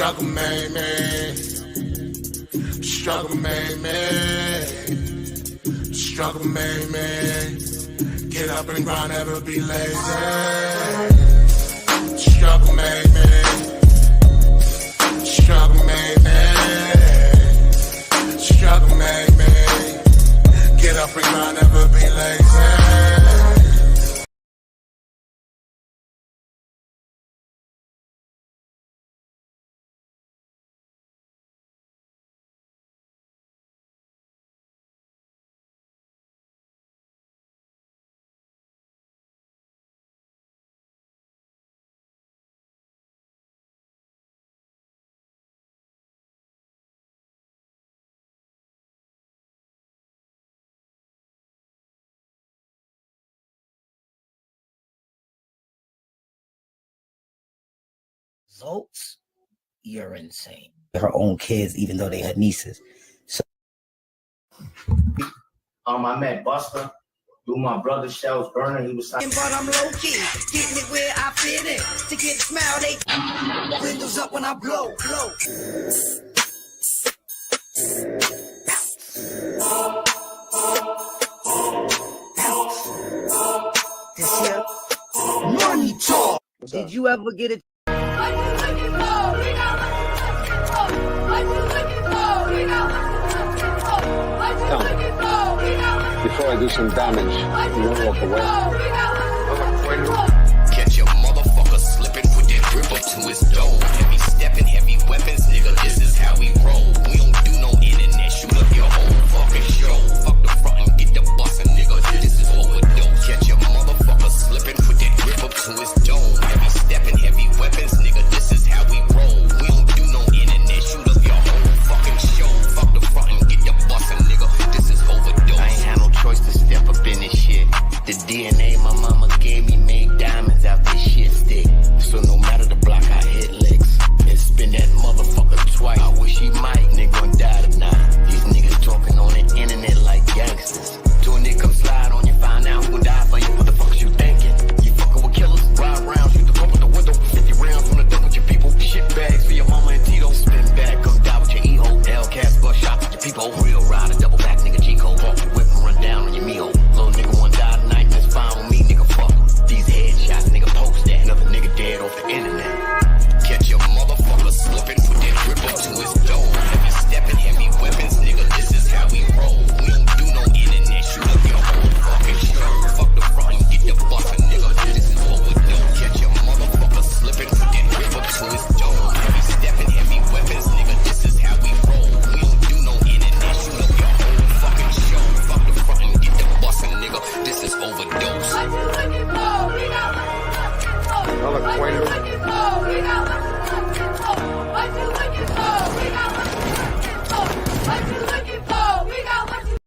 Struggle made me. Struggle made me. Struggle made me. Get up and grind, never be lazy. Struggle made me. Struggle made me. Struggle made me. Get up and grind, never be lazy. Results? You're insane. Her own kids, even though they had nieces. So I met Buster through my brother Shell's burner. He was like, but I'm low key, getting it where I fit in. To get the smile, they windows up when I blow. This here, money talk. Did you ever get it? What you looking for? We got what you looking for. What you looking for? We got what you looking for. We got before I do some damage, you won't walk away. Catch your motherfucker slipping, put that grip up to his dome. Heavy stepping, heavy weapons, nigga, this is how we roll. We don't do no internet, shoot up your whole fucking show. Fuck the front and get the bustin', nigga, this is overdose. Catch your motherfucker slipping, put that grip up to his dome. Heavy stepping, heavy weapons, nigga, this is how we roll. We don't do no internet, shoot up your whole fucking show. Fuck the front and get the bustin', nigga, this is overdose. I ain't had no choice to step up in this shit. The DNA my mama gave me made diamonds out this shit stick. So no matter the block, I hit licks and spin that motherfucker twice. I wish he might, nigga gon' die tonight. These niggas talking on the internet like gangsters. Till a nigga come slide on you, find out who gon' die for you. What the fuck is you thinking? You fucking with killers, ride around, shoot the pump with the window, 50 rounds from the dump with your people. Shit bags for your mama and Tito. Spin back, come die with your E-ho. L-cast, bus shot with your people. Real ride, a double back nigga G-code. Walk the whip and run down on your me-ho. Little nigga one die tonight and it's fine with me, nigga, fuck em. These headshots, nigga, post that. Another nigga dead off the internet. Catch your motherfucker slipping, put that grip up to his dome. Heavy stepping, heavy weapons, nigga, this is how we roll. We don't do no internet, shoot up your whole fucking show. Fuck the front and get the bustin', nigga, this is what we do. Catch your motherfucker slipping, put that grip up to his dome. Heavy stepping, heavy weapons, nigga, this is how we roll. We don't do no internet, shoot up your whole fucking show. Fuck the front and get the bustin', nigga, this is overdose. what you looking for. We got what you looking for. We got what you looking for. We got what you looking for. We got what you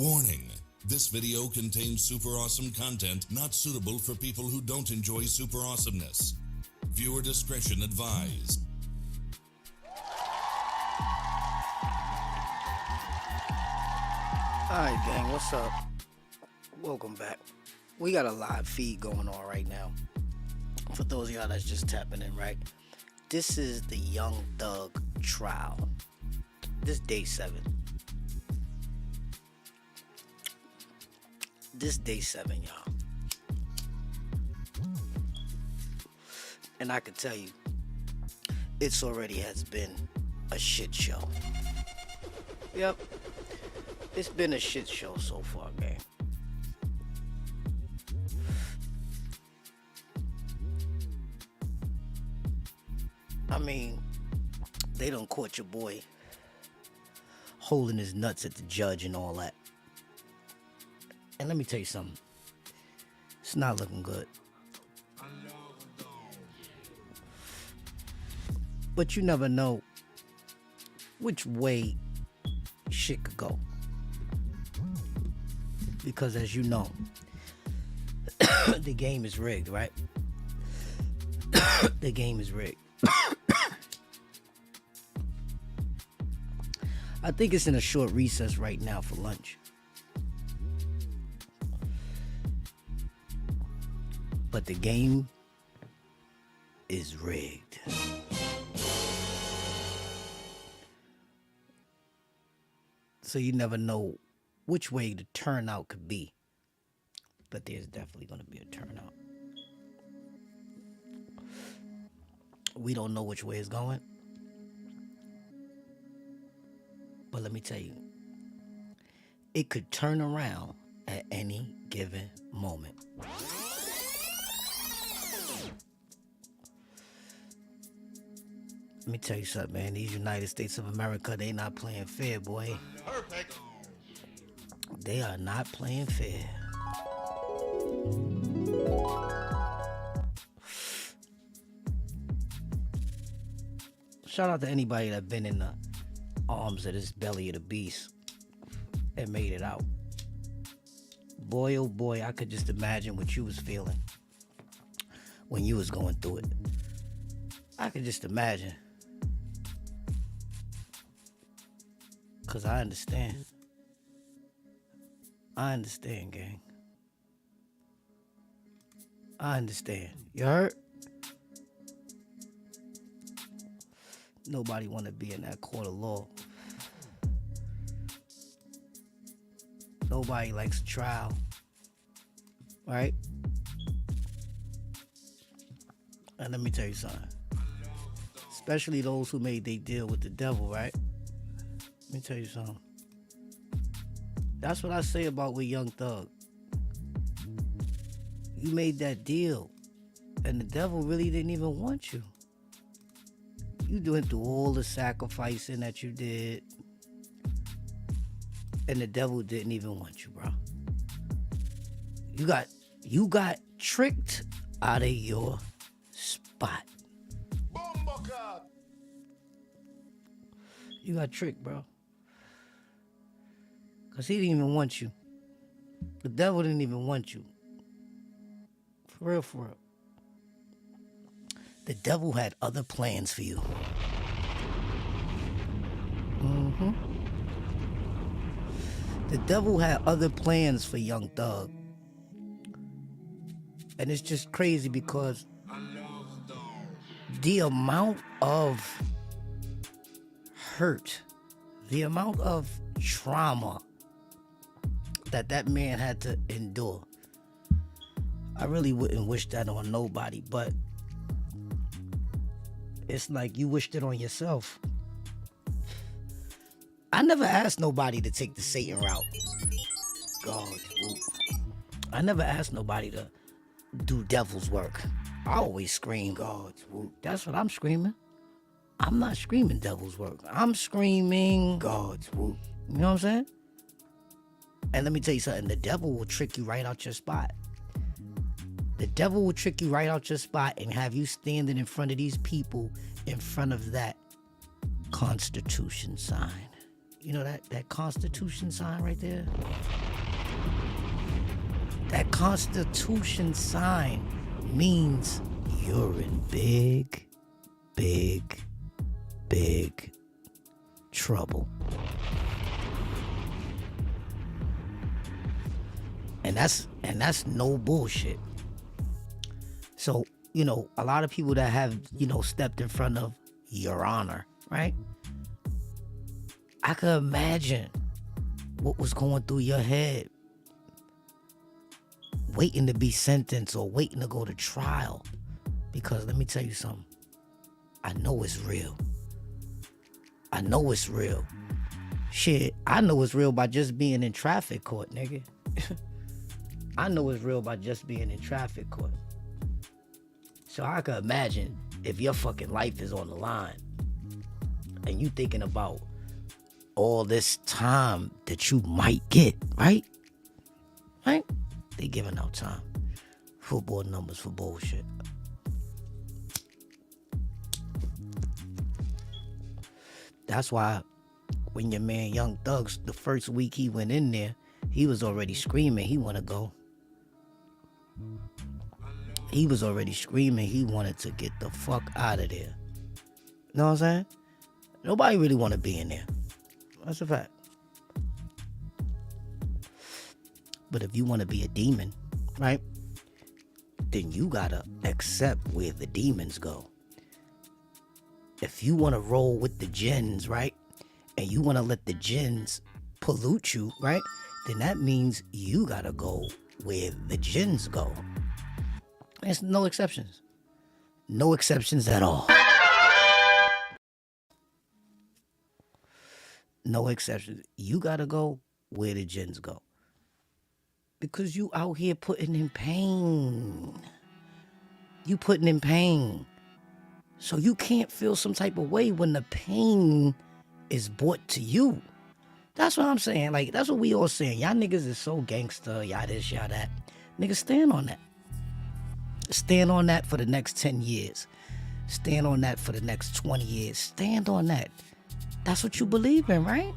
Warning. This video contains super awesome content not suitable for people who don't enjoy super awesomeness. Viewer discretion advised. Alright, gang, what's up? Welcome back. We got a live feed going on right now. For those of y'all that's just tapping in, right? This is the Young Thug trial. This day 7. This day 7, y'all. And I can tell you, it's already has been a shit show. Yep. It's been a shit show so far, gang. I mean, they done caught your boy holding his nuts at the judge and all that. And let me tell you something. It's not looking good. But you never know which way shit could go. Because as you know, the game is rigged, right? The game is rigged. I think it's in a short recess right now for lunch. But the game is rigged. So you never know which way the turnout could be. But there's definitely going to be a turnout. We don't know which way it's going. But let me tell you, it could turn around at any given moment. Let me tell you something, man. These United States of America, they not playing fair, boy. Perfect. They are not playing fair. Shout out to anybody that been in the arms of this belly of the beast and made it out. Boy, oh boy, I could just imagine what you was feeling when you was going through it. I could just imagine. Because I understand. I understand, gang. I understand. You heard? Nobody want to be in that court of law. Nobody likes a trial. Right? And let me tell you something. Especially those who made their deal with the devil, right? Let me tell you something. That's what I say about with Young Thug. You made that deal, and the devil really didn't even want you. You went through all the sacrificing that you did, and the devil didn't even want you, bro. You got tricked out of your spot. You got tricked, bro. Because he didn't even want you. The devil didn't even want you. For real, for real. The devil had other plans for you. The devil had other plans for Young Thug. And it's just crazy because the amount of hurt, the amount of trauma that man had to endure, I really wouldn't wish that on nobody, but it's like you wished it on yourself. I never asked nobody to take the Satan route. God, I never asked nobody to do devil's work. I always scream, God, that's what I'm screaming. I'm not screaming devil's work. I'm screaming God's whoop. You know what I'm saying? And let me tell you something. The devil will trick you right out your spot. The devil will trick you right out your spot and have you standing in front of these people in front of that Constitution sign. You know that Constitution sign right there? That Constitution sign means you're in big, big, big trouble. And that's no bullshit. So, you know, a lot of people that have, you know, stepped in front of Your Honor, right? I could imagine what was going through your head waiting to be sentenced or waiting to go to trial. Because let me tell you something. I know it's real. I know it's real. Shit, I know it's real by just being in traffic court, nigga. I know it's real by just being in traffic court. So I could imagine if your fucking life is on the line and you thinking about all this time that you might get, right? Right? They giving out time. Football numbers for bullshit. That's why when your man Young Thugs, the first week he went in there, he was already screaming he want to go. He was already screaming he wanted to get the fuck out of there. You know what I'm saying? Nobody really want to be in there. That's a fact. But if you want to be a demon, right? Then you gotta accept where the demons go. If you want to roll with the jinns, right? And you want to let the jinns pollute you, right? Then that means you gotta go where the jinns go. There's no exceptions. No exceptions at all. No exceptions. You gotta go where the jinns go. Because you out here putting in pain. You putting in pain. So you can't feel some type of way when the pain is brought to you. That's what I'm saying. Like, that's what we all saying. Y'all niggas is so gangster. Y'all this, y'all that. Niggas, stand on that. Stand on that for the next 10 years. Stand on that for the next 20 years. Stand on that. That's what you believe in, right?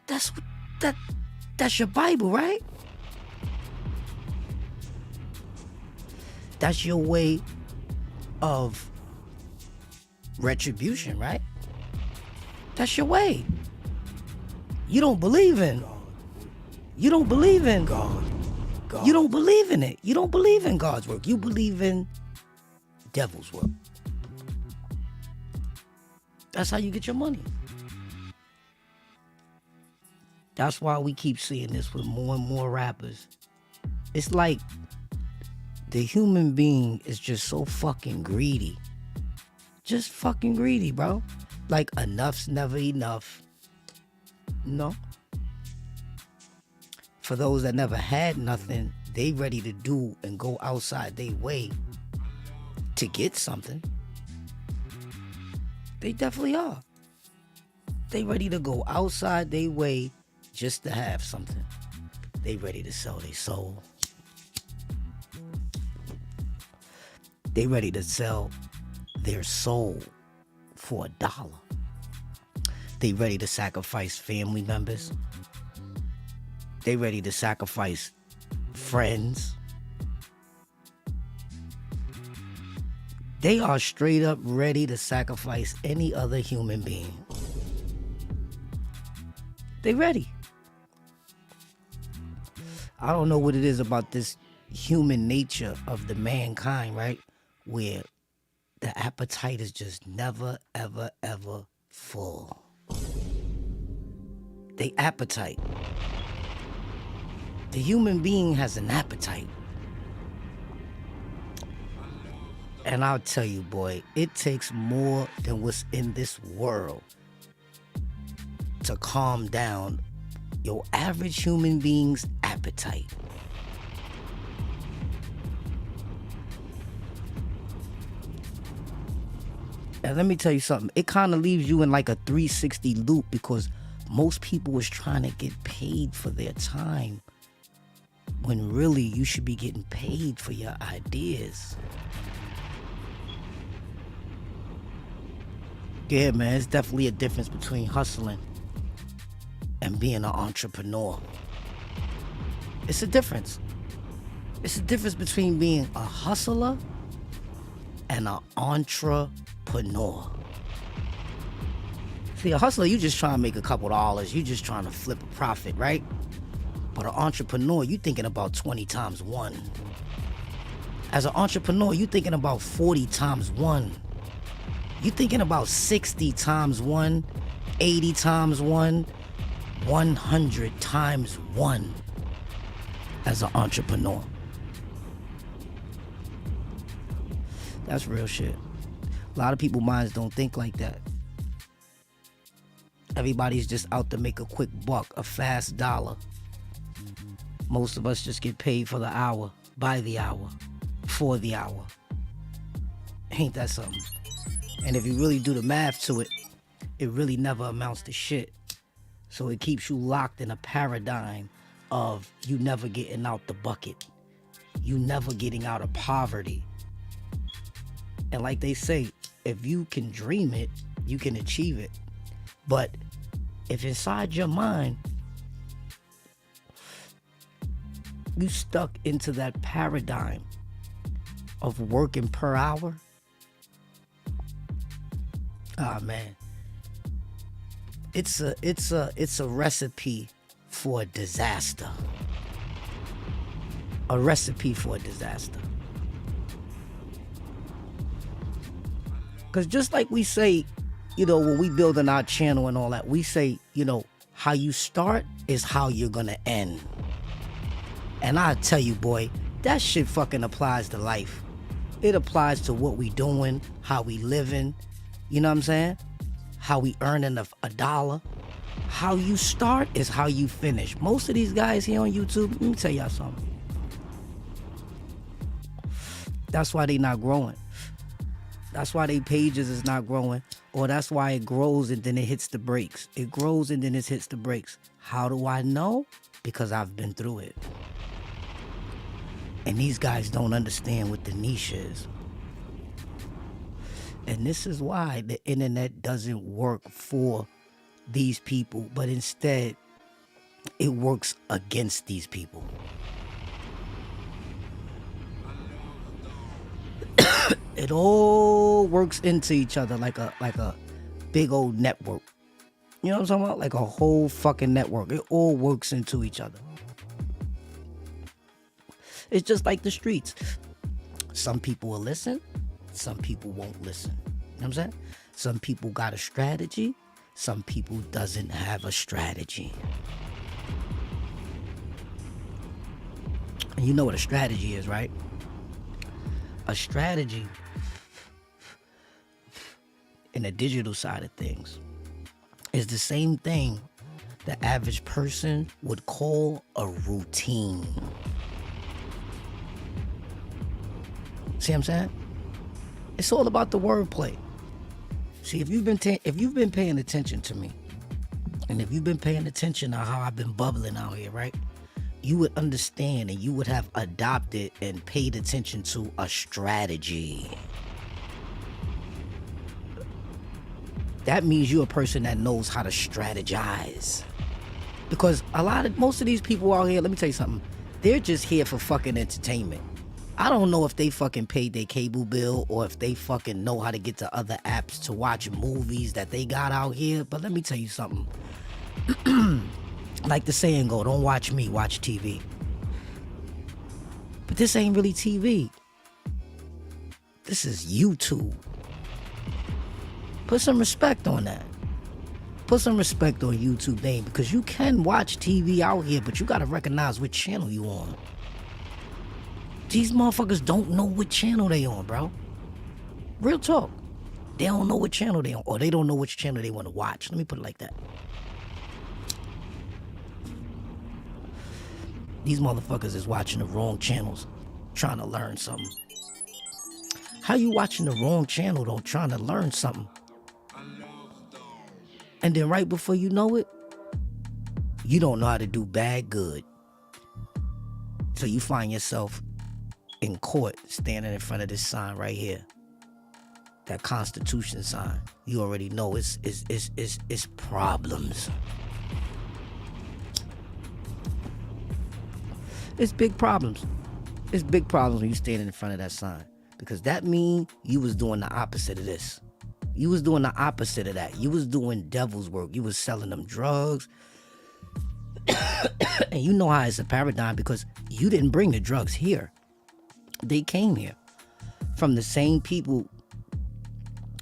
That's your Bible, right? That's your way of retribution, right? That's your way. You don't believe in God. You don't believe in God. You don't believe in it. You don't believe in God's work. You believe in devil's work. That's how you get your money. That's why we keep seeing this with more and more rappers. It's like the human being is just so fucking greedy. Just fucking greedy, bro. Like, enough's never enough. No. For those that never had nothing, they ready to do and go outside their way to get something. They definitely are. They ready to go outside their way just to have something. They ready to sell their soul. They ready to sell their soul for $1. They ready to sacrifice family members. They ready to sacrifice friends. They are straight up ready to sacrifice any other human being. They ready. I don't know what it is about this human nature of the mankind, right? Where the appetite is just never, ever, ever full. The appetite. The human being has an appetite. And I'll tell you, boy, it takes more than what's in this world to calm down your average human being's appetite. And let me tell you something. It kind of leaves you in like a 360 loop because most people is trying to get paid for their time when really you should be getting paid for your ideas. Yeah, man, it's definitely a difference between hustling and being an entrepreneur. It's a difference. It's a difference between being a hustler and an entrepreneur. See, a hustler, you just trying to make a couple dollars. You just trying to flip a profit, right? But an entrepreneur, you thinking about 20 times 1. As an entrepreneur, you thinking about 40 times 1. You thinking about 60 times 1, 80 times 1, 100 times 1 as an entrepreneur. That's real shit. A lot of people's minds don't think like that. Everybody's just out to make a quick buck, a fast dollar. Most of us just get paid for the hour, by the hour, for the hour. Ain't that something? And if you really do the math to it, it really never amounts to shit. So it keeps you locked in a paradigm of you never getting out the bucket. You never getting out of poverty. And like they say, if you can dream it, you can achieve it. But if inside your mind, you stuck into that paradigm of working per hour, man, it's a recipe for disaster. A recipe for disaster. Because just like we say, you know, when we building our channel and all that, we say, you know, how you start is how you're gonna end. And I tell you, boy, that shit fucking applies to life. It applies to what we doing, how we living, you know what I'm saying? How we earning a dollar. How you start is how you finish. Most of these guys here on YouTube, let me tell y'all something. That's why they not growing. That's why they pages is not growing. Or that's why it grows and then it hits the brakes. It grows and then it hits the brakes. How do I know? Because I've been through it. And these guys don't understand what the niche is. And this is why the internet doesn't work for these people, but instead it works against these people. It all works into each other like a big old network. You know what I'm talking about? Like a whole fucking network. It all works into each other. It's just like the streets. Some people will listen, some people won't listen. You know what I'm saying? Some people got a strategy, some people doesn't have a strategy. And you know what a strategy is, right? A strategy in the digital side of things is the same thing the average person would call a routine. See what I'm saying? It's all about the wordplay. See, if you've been paying attention to me, and if you've been paying attention to how I've been bubbling out here, right? You would understand and you would have adopted and paid attention to a strategy. That means you're a person that knows how to strategize. Because most of these people out here, let me tell you something, they're just here for fucking entertainment. I don't know if they fucking paid their cable bill or if they fucking know how to get to other apps to watch movies that they got out here, but let me tell you something. Like the saying go, don't watch me, watch TV. But this ain't really TV. This is YouTube. Put some respect on that. Put some respect on YouTube name, because you can watch TV out here, but you gotta recognize which channel you on. These motherfuckers don't know what channel they on, bro. Real talk. They don't know what channel they on, or they don't know which channel they want to watch. Let me put it like that. These motherfuckers is watching the wrong channels, trying to learn something. How you watching the wrong channel though, trying to learn something? And then right before you know it, you don't know how to do bad good. So you find yourself in court, standing in front of this sign right here. that Constitution sign, you already know it's problems. It's big problems. It's big problems when you standing in front of that sign, because that means you was doing the opposite of this. You was doing the opposite of that. You was doing devil's work. You was selling them drugs. And you know how it's a paradigm, because you didn't bring the drugs here. They came here from the same people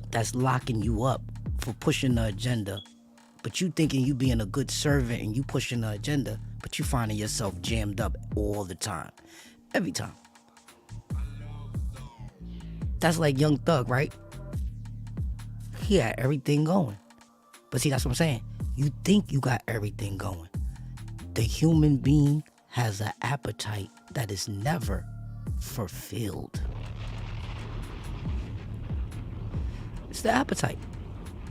that's locking you up for pushing the agenda. But you thinking you being a good servant and you pushing the agenda, but you finding yourself jammed up all the time. Every time. That's like Young Thug, right? He had everything going. But see, that's what I'm saying. You think you got everything going. The human being has an appetite that is never fulfilled. It's the appetite.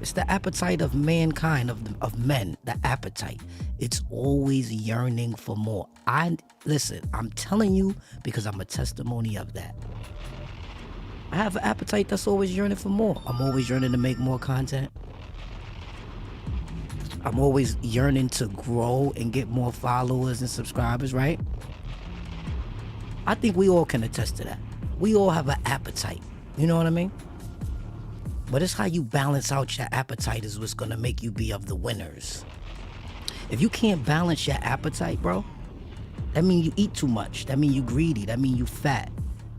It's the appetite of mankind, of men, the appetite. It's always yearning for more. Listen, I'm telling you because I'm a testimony of that. I have an appetite that's always yearning for more. I'm always yearning to make more content. I'm always yearning to grow and get more followers and subscribers, right? I think we all can attest to that. We all have an appetite. You know what I mean? But it's how you balance out your appetite is what's gonna make you be of the winners. If you can't balance your appetite, bro, that means you eat too much. That means you greedy. That means you fat.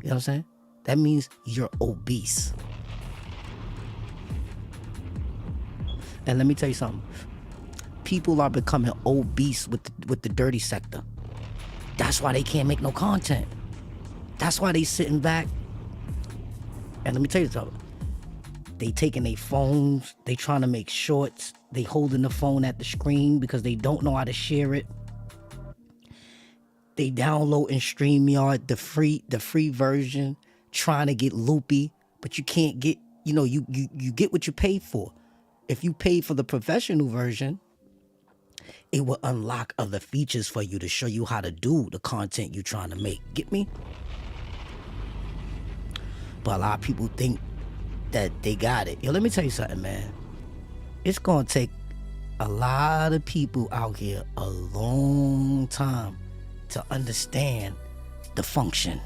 You know what I'm saying? That means you're obese. And let me tell you something. People are becoming obese with the dirty sector. That's why they can't make no content. That's why they sitting back. And let me tell you something. They taking their phones. They trying to make shorts. They holding the phone at the screen because they don't know how to share it. They downloading StreamYard, the free version, trying to get loopy, but you can't get, you get what you pay for. If you pay for the professional version, it will unlock other features for you to show you how to do the content you're trying to make. Get me? But a lot of people think that they got it. Yo, let me tell you something, man. It's gonna take a lot of people out here a long time to understand the function.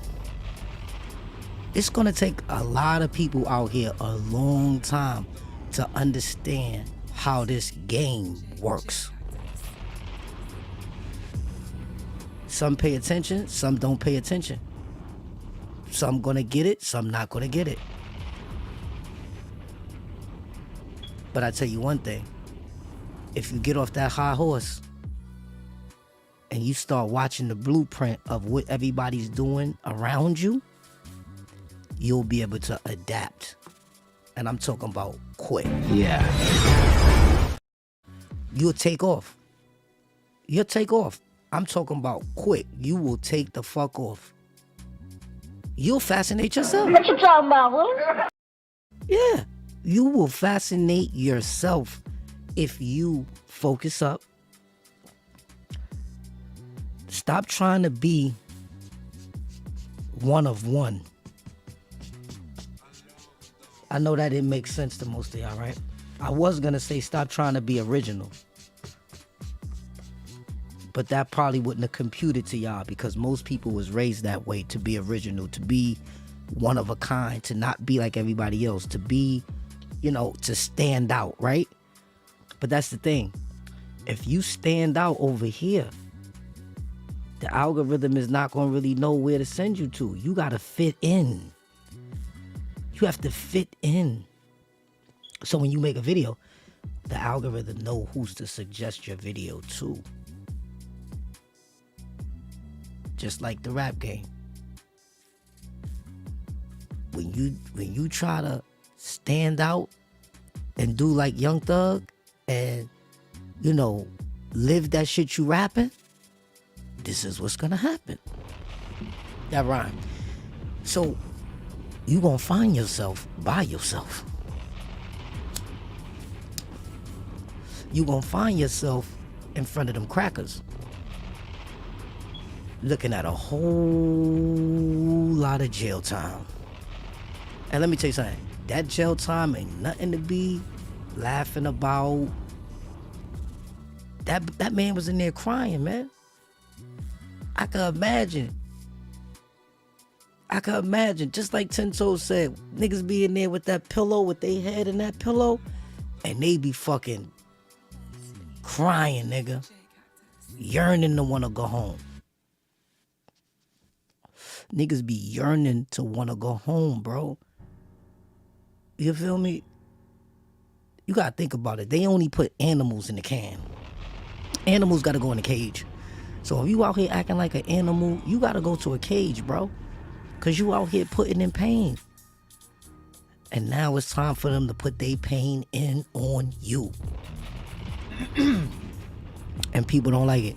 It's gonna take a lot of people out here a long time to understand how this game works. Some pay attention, some don't pay attention. Some gonna get it, some not gonna get it. But I tell you one thing, if you get off that high horse and you start watching the blueprint of what everybody's doing around you, you'll be able to adapt. And I'm talking about quick. Yeah. You'll take off. You'll take off. I'm talking about quick. You will take the fuck off. You'll fascinate yourself. What you talking about, Will? Yeah. You will fascinate yourself if you focus up. Stop trying to be one of one. I know that didn't make sense to most of y'all, right? I was gonna say stop trying to be original. But that probably wouldn't have computed to y'all because most people was raised that way, to be original, to be one of a kind, to not be like everybody else, to be, to stand out, right? But that's the thing. If you stand out over here, the algorithm is not going to really know where to send you to. You got to fit in. You have to fit in. So when you make a video, the algorithm know who's to suggest your video to. Just like the rap game. When you try to stand out and do like Young Thug and, live that shit you rapping, this is what's gonna happen. That rhyme. So you gonna find yourself by yourself. You gonna find yourself in front of them crackers, looking at a whole lot of jail time. And let me tell you something. that jail time ain't nothing to be laughing about. That man was in there crying, man. I can imagine. Just like Tento said, niggas be in there with that pillow, with their head in that pillow, and they be fucking crying, nigga. Yearning to want to go home. Niggas be yearning to want to go home, bro. You feel me? You gotta think about it. They only put animals in the can. Animals gotta go in a cage. So if you out here acting like an animal, you gotta go to a cage, bro. Cause you out here putting in pain. And now it's time for them to put their pain in on you. And people don't like it.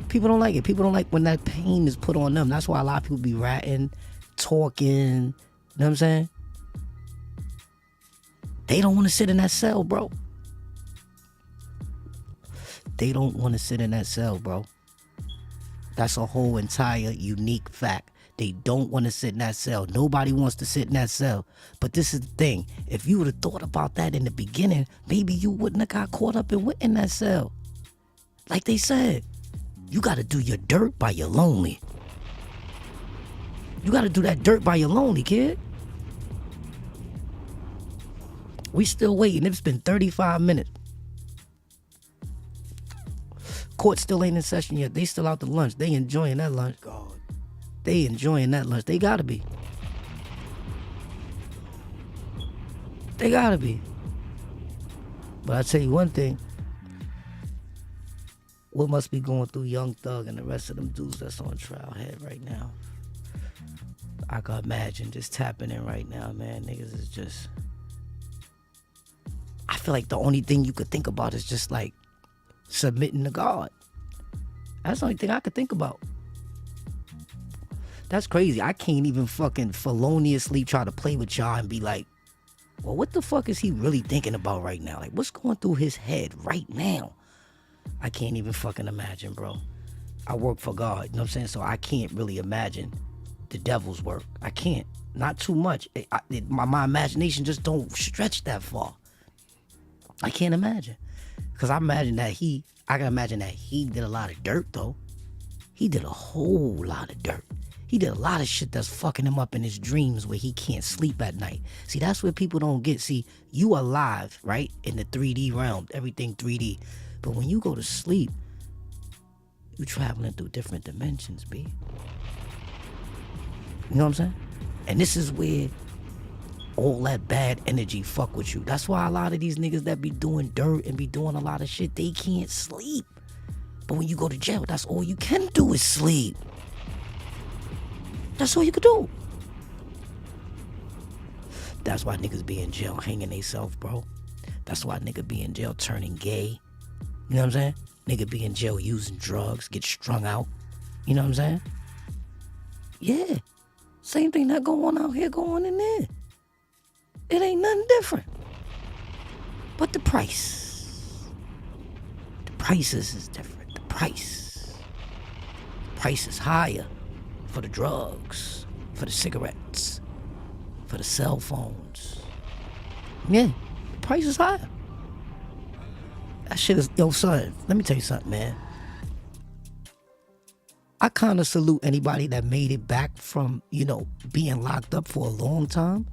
People don't like it. People don't like when that pain is put on them. That's why a lot of people be ratting, talking. You know what I'm saying? They don't want to sit in that cell, bro. They don't want to sit in that cell, bro. That's a whole entire unique fact. They don't want to sit in that cell. Nobody wants to sit in that cell. But this is the thing. If you would have thought about that in the beginning, maybe you wouldn't have got caught up and went in that cell. Like they said, you got to do your dirt by your lonely. You got to do that dirt by your lonely, kid. We still waiting. It's been 35 minutes. Court still ain't in session yet. They still out to lunch. They enjoying that lunch. God. They enjoying that lunch. They gotta be. They gotta be. But I tell you one thing. What must be going through Young Thug and the rest of them dudes that's on trial head right now? I can imagine just tapping in right now, man. Niggas is just... I feel like the only thing you could think about is just like submitting to God. That's the only thing I could think about. That's crazy. I can't even fucking feloniously try to play with y'all and be like, well, what the fuck is he really thinking about right now? Like, what's going through his head right now? I can't even fucking imagine, bro. I work for God, you know what I'm saying? So I can't really imagine the devil's work. I can't. Not too much. My imagination just don't stretch that far. I can't imagine. Because I can imagine that he did a lot of dirt, though. He did a whole lot of dirt. He did a lot of shit that's fucking him up in his dreams where he can't sleep at night. See, that's what people don't get. See, you alive, right? In the 3D realm, everything 3D. But when you go to sleep, you traveling through different dimensions, B. You know what I'm saying? And this is where all that bad energy fuck with you. That's why a lot of these niggas that be doing dirt and be doing a lot of shit, they can't sleep. But when you go to jail, that's all you can do is sleep. That's all you could do. That's why niggas be in jail hanging theyself, bro. That's why nigga be in jail turning gay. You know what I'm saying? Nigga be in jail using drugs, get strung out. You know what I'm saying? Yeah. Same thing that go on out here, go on in there. It ain't nothing different. But the price. The prices is different. The price is higher. For the drugs, for the cigarettes, for the cell phones. Yeah, the price is higher. That shit is, yo son, let me tell you something, man. I kind of salute anybody that made it back from, being locked up for a long time.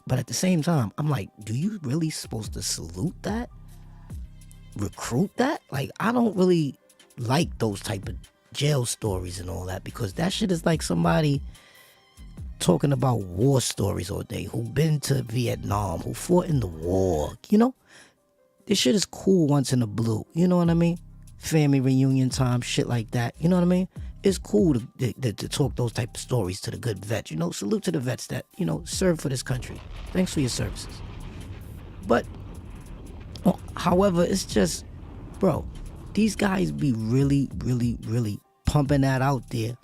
But at the same time, I'm like, do you really supposed to salute that? Recruit that? Like, I don't really like those type of jail stories and all that, because that shit is like somebody talking about war stories all day, who been to Vietnam, who fought in the war. This shit is cool once in a blue, you know what I mean? Family reunion time, shit like that, you know what I mean? It's cool to talk those type of stories to the good vets. Salute to the vets that serve for this country. Thanks for your services. But however, it's just, bro, these guys be really, really, really pumping that out there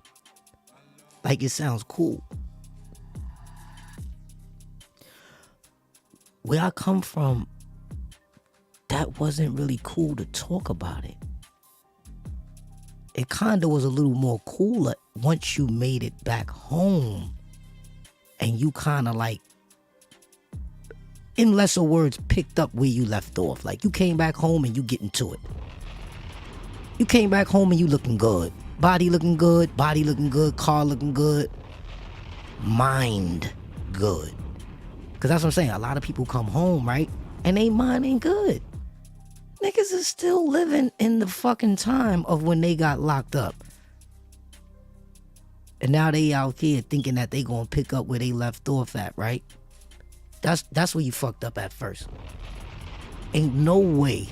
like it sounds cool. Where I come from, that wasn't really cool to talk about it. It kind of was a little more cooler once you made it back home and you kind of like, in lesser words, picked up where you left off. Like you came back home and you getting to it. You came back home and you looking good. Body looking good, car looking good, mind good. Because that's what I'm saying. A lot of people come home, right? And they mind ain't good. Niggas is still living in the fucking time of when they got locked up. And now they out here thinking that they gonna pick up where they left off at, right? That's where you fucked up at first. Ain't no way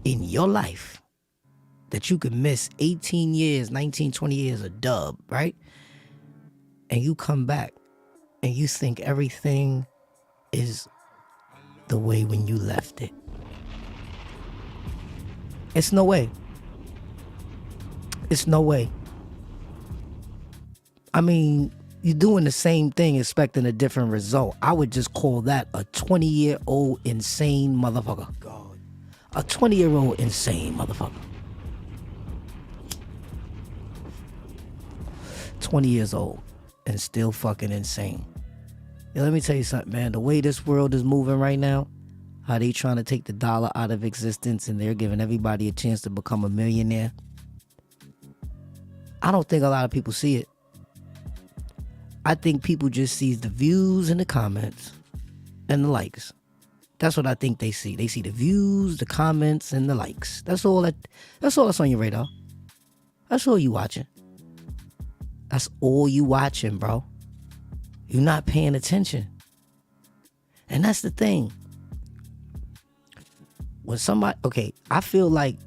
in your life that you could miss 18 years, 19, 20 years of dub, right? And you come back and you think everything is the way when you left it. It's no way. It's no way. I mean, you're doing the same thing expecting a different result. I would just call that a 20-year-old insane motherfucker. God. A 20-year-old insane motherfucker. 20 years old and still fucking insane. Yeah, let me tell you something, man. The way this world is moving right now, how they trying to take the dollar out of existence and they're giving everybody a chance to become a millionaire. I don't think a lot of people see it. I think people just see the views and the comments and the likes. That's what I think they see. They see the views, the comments, and the likes. That's all that's on your radar. That's all you watching. That's all you watching, bro. You're not paying attention. And that's the thing. When somebody, okay, I feel like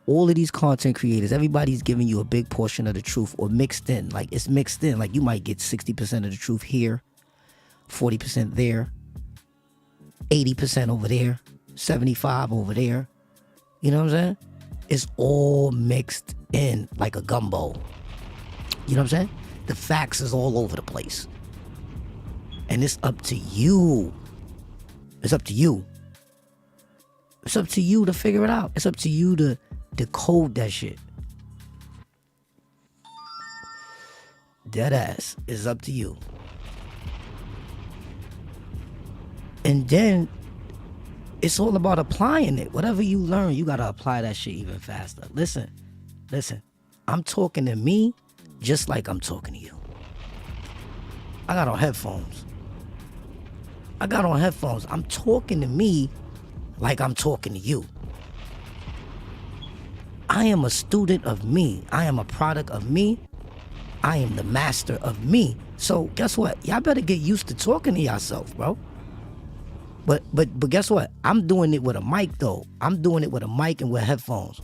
all of these content creators, everybody's giving you a big portion of the truth or mixed in. Like it's mixed in. Like you might get 60% of the truth here, 40% there, 80% over there, 75 over there. You know what I'm saying? It's all mixed in like a gumbo. You know what I'm saying? The facts is all over the place. And it's up to you. It's up to you. It's up to you to figure it out. It's up to you to decode that shit. Dead ass. It's up to you. And then it's all about applying it. Whatever you learn, you gotta apply that shit even faster. Listen. I'm talking to me just like I'm talking to you. I got on headphones. I'm talking to me like I'm talking to you. I am a student of me. I am a product of me. I am the master of me. So guess what? Y'all better get used to talking to yourself, bro. But guess what? I'm doing it with a mic though. I'm doing it with a mic and with headphones.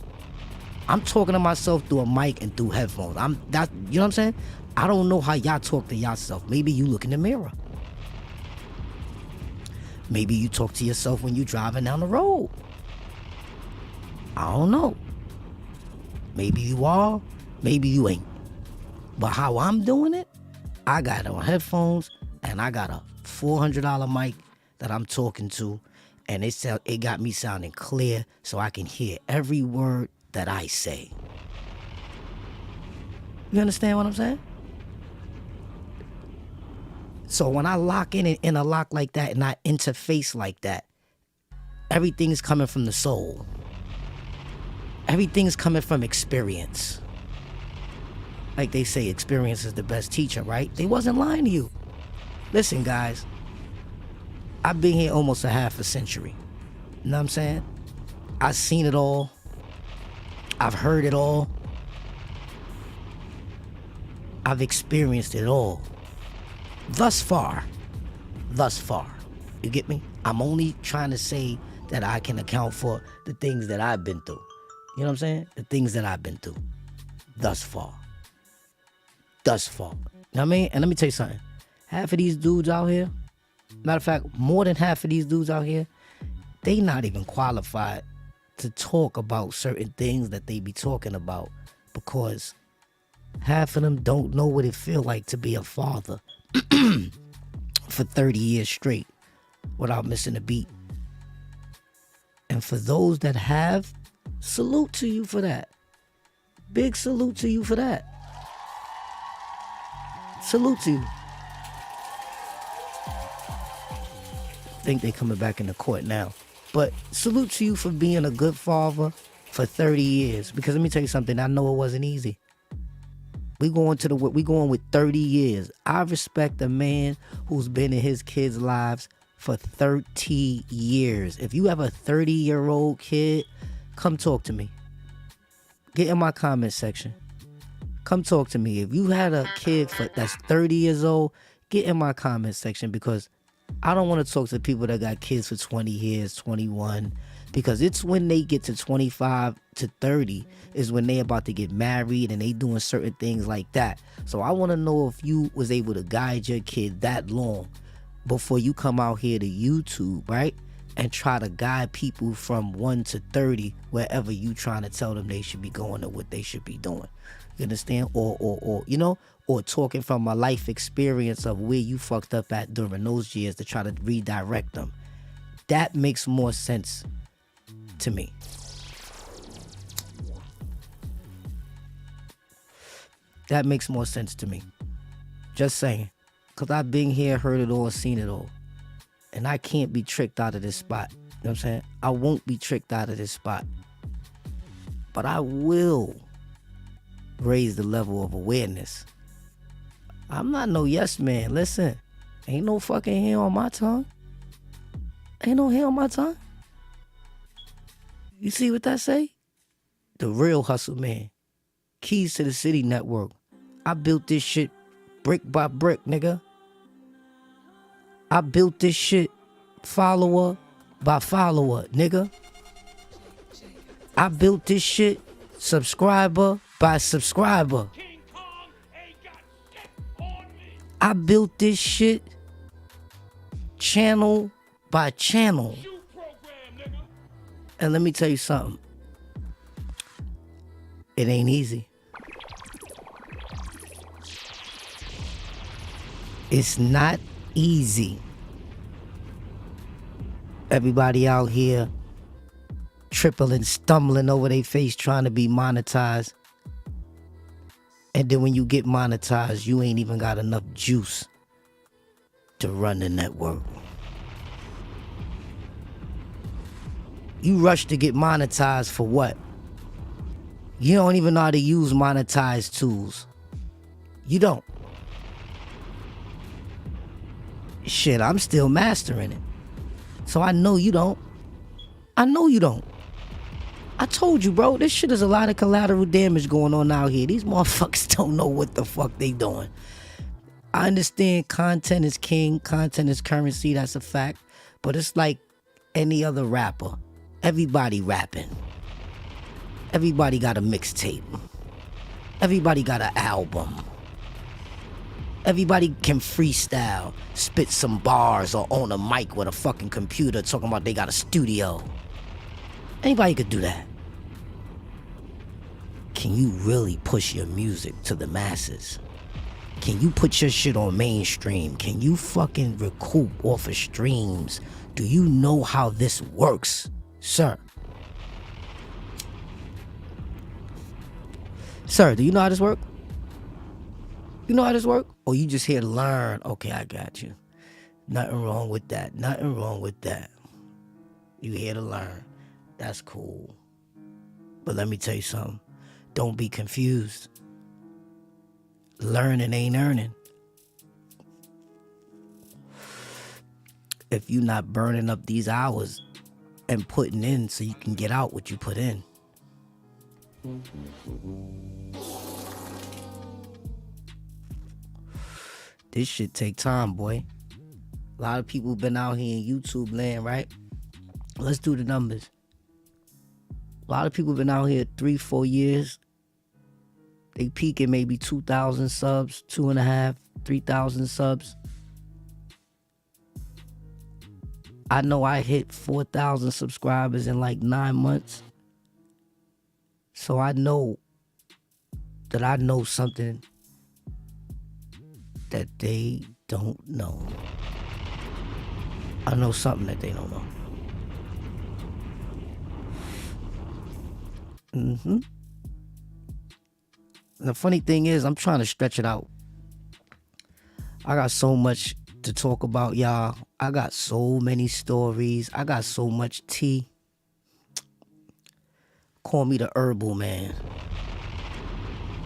I'm talking to myself through a mic and through headphones. You know what I'm saying? I don't know how y'all talk to yourself. Maybe you look in the mirror. Maybe you talk to yourself when you driving down the road. I don't know. Maybe you are, maybe you ain't. But how I'm doing it, I got on headphones and I got a $400 mic that I'm talking to, and it got me sounding clear so I can hear every word that I say. You understand what I'm saying? So when I lock in a lock like that and I interface like that, everything's coming from the soul. Everything's coming from experience. Like they say, experience is the best teacher, right? They wasn't lying to you. Listen, guys, I've been here almost a half a century. You know what I'm saying? I've seen it all. I've heard it all. I've experienced it all. Thus far. You get me? I'm only trying to say that I can account for the things that I've been through. You know what I'm saying? The things that I've been through. Thus far. You know what I mean? And let me tell you something. Half of these dudes out here, matter of fact, more than half of these dudes out here, they not even qualified to talk about certain things that they be talking about, because half of them don't know what it feel like to be a father for 30 years straight without missing a beat. And for those that have, salute to you for that. Big salute to you for that. Salute to you. Think they coming back into court now. But salute to you for being a good father for 30 years. Because let me tell you something, I know it wasn't easy. We going with 30 years. I respect a man who's been in his kids' lives for 30 years. If you have a 30-year-old kid, come talk to me. Get in my comment section. Come talk to me. If you had a kid that's 30 years old, get in my comment section, because I don't want to talk to people that got kids for 20 years, 21, because it's when they get to 25 to 30 is when they about to get married and they doing certain things like that. So I want to know if you was able to guide your kid that long before you come out here to YouTube, right? And try to guide people from 1 to 30 wherever you trying to tell them they should be going or what they should be doing. You understand? Or you know, or talking from a life experience of where you fucked up at during those years to try to redirect them. That makes more sense to me. That makes more sense to me. Just saying. Because I've been here, heard it all, seen it all. And I can't be tricked out of this spot. You know what I'm saying? I won't be tricked out of this spot. But I will raise the level of awareness. I'm not no yes man. Listen, ain't no fucking hair on my tongue. Ain't no hair on my tongue. You see what that say? The real hustle man. Keys to the City Network. I built this shit brick by brick, nigga. I built this shit follower by follower, nigga. I built this shit subscriber by subscriber. I built this shit channel by channel. And let me tell you something. It ain't easy. It's not easy. Everybody out here tripping, stumbling over their face trying to be monetized. And then when you get monetized, you ain't even got enough juice to run the network. You rush to get monetized for what? You don't even know how to use monetized tools. You don't. Shit, I'm still mastering it. So I know you don't. I know you don't. I told you, bro, this shit is a lot of collateral damage going on out here. These motherfuckers don't know what the fuck they doing. I understand content is king, content is currency, that's a fact. But it's like any other rapper. Everybody rapping. Everybody got a mixtape. Everybody got an album. Everybody can freestyle, spit some bars, or own a mic with a fucking computer talking about they got a studio. Anybody could do that. Can you really push your music to the masses? Can you put your shit on mainstream? Can you fucking recoup off of streams? Do you know how this works, sir? Sir, do you know how this works? You know how this works? Or you just here to learn? Okay, I got you. Nothing wrong with that. Nothing wrong with that. You here to learn. That's cool. But let me tell you something. Don't be confused. Learning ain't earning. If you're not burning up these hours and putting in so you can get out what you put in. This shit take time, boy. A lot of people been out here in YouTube land, right? Let's do the numbers. A lot of people been out here 3-4 years. They peaking maybe 2,000 subs, 2.5, 3,000 subs. I know I hit 4,000 subscribers in like 9 months. So I know that I know something that they don't know. I know something that they don't know. And the funny thing is, I'm trying to stretch it out. I got so much to talk about, y'all. I got so many stories. I got so much tea. Call me the herbal man.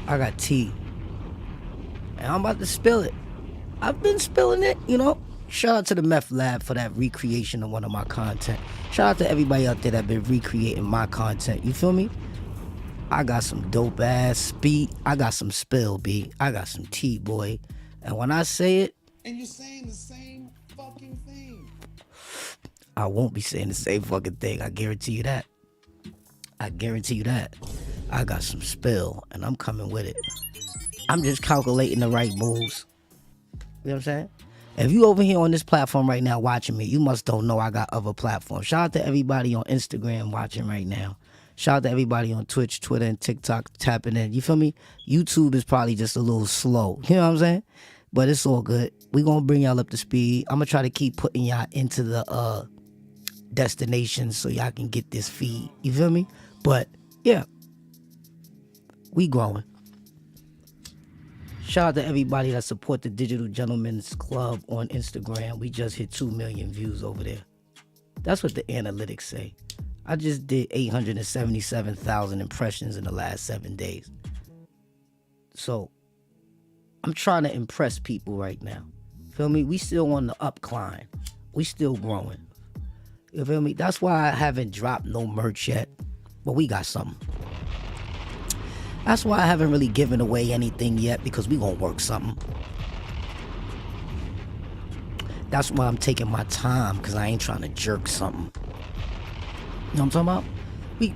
I got tea. And I'm about to spill it. I've been spilling it, you know. Shout out to the Meth Lab for that recreation of one of my content. Shout out to everybody out there that been recreating my content. You feel me? I got some dope ass speed. I got some spill, B. I got some tea, boy. And when I say it, and you're saying the same fucking thing. I won't be saying the same fucking thing. I guarantee you that. I guarantee you that. I got some spill, and I'm coming with it. I'm just calculating the right moves. You know what I'm saying? If you over here on this platform right now watching me, you must don't know I got other platforms. Shout out to everybody on Instagram watching right now. Shout out to everybody on Twitch, Twitter, and TikTok tapping in. You feel me? YouTube is probably just a little slow. You know what I'm saying? But it's all good. We gonna bring y'all up to speed. I'm gonna try to keep putting y'all into the destination so y'all can get this feed. You feel me? But yeah, we growing. Shout out to everybody that support the Digital Gentlemen's Club on Instagram. We just hit 2 million views over there. That's what the analytics say. I just did 877,000 impressions in the last 7 days. So I'm trying to impress people right now. Feel me? We still on the upcline. We still growing. You feel me? That's why I haven't dropped no merch yet. But we got something. That's why I haven't really given away anything yet, because we gonna work something. That's why I'm taking my time, because I ain't trying to jerk something. You know what I'm talking about?